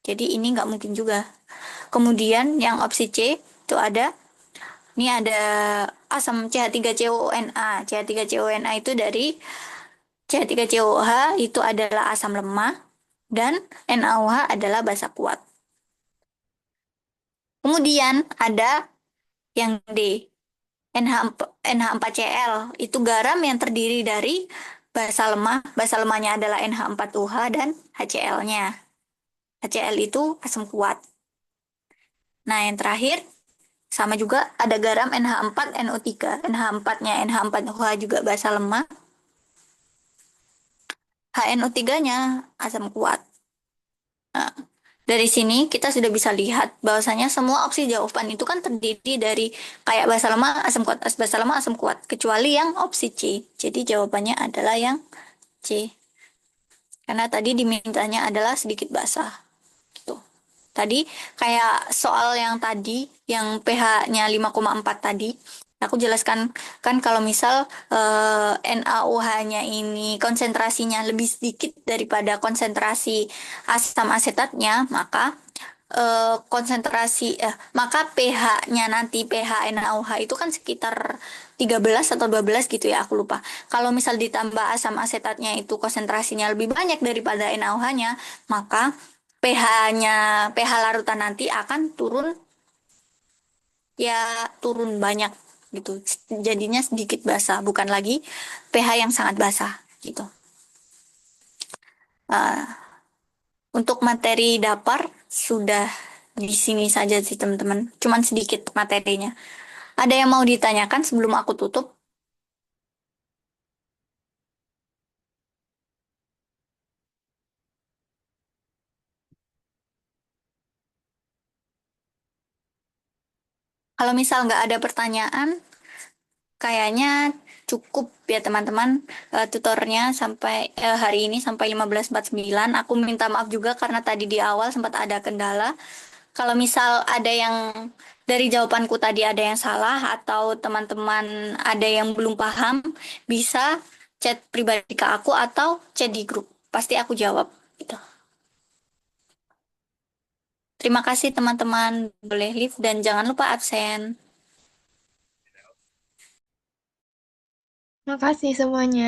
Jadi ini nggak mungkin juga. Kemudian yang opsi C itu ini ada asam CH3CONA. CH3CONA itu dari CH3COH itu adalah asam lemah dan NaOH adalah basa kuat. Kemudian ada yang D. NH4Cl itu garam yang terdiri dari basa lemah. Basa lemahnya adalah NH4OH dan HCl-nya. HCl itu asam kuat. Nah, yang terakhir sama juga ada garam NH4NO3. NH4-nya NH4OH juga basa lemah. HNO3-nya asam kuat. Nah, dari sini kita sudah bisa lihat bahwasanya semua opsi jawaban itu kan terdiri dari kayak basa lemah, asam kuat, basa lemah, asam kuat, kecuali yang opsi C. Jadi jawabannya adalah yang C. Karena tadi dimintanya adalah sedikit basah. Gitu. Tadi kayak soal yang tadi, yang pH-nya 5,4 tadi, aku jelaskan kan kalau misal NaOH-nya ini konsentrasinya lebih sedikit daripada konsentrasi asam asetatnya, maka maka pH-nya nanti pH NaOH itu kan sekitar 13 atau 12 gitu ya, aku lupa. Kalau misal ditambah asam asetatnya itu konsentrasinya lebih banyak daripada NaOH-nya, maka pH-nya pH larutan nanti akan turun, ya turun banyak gitu. Jadinya sedikit basah, bukan lagi pH yang sangat basah gitu. Eh, untuk materi dapur sudah di sini saja sih teman-teman. Cuman sedikit materinya. Ada yang mau ditanyakan sebelum aku tutup? Kalau misal nggak ada pertanyaan, kayaknya cukup ya teman-teman, tutornya sampai hari ini sampai 15.49. Aku minta maaf juga karena tadi di awal sempat ada kendala. Kalau misal ada yang dari jawabanku tadi ada yang salah atau teman-teman ada yang belum paham, bisa chat pribadi ke aku atau chat di grup. Pasti aku jawab gitu. Terima kasih teman-teman, boleh leave dan jangan lupa absen. Makasih semuanya.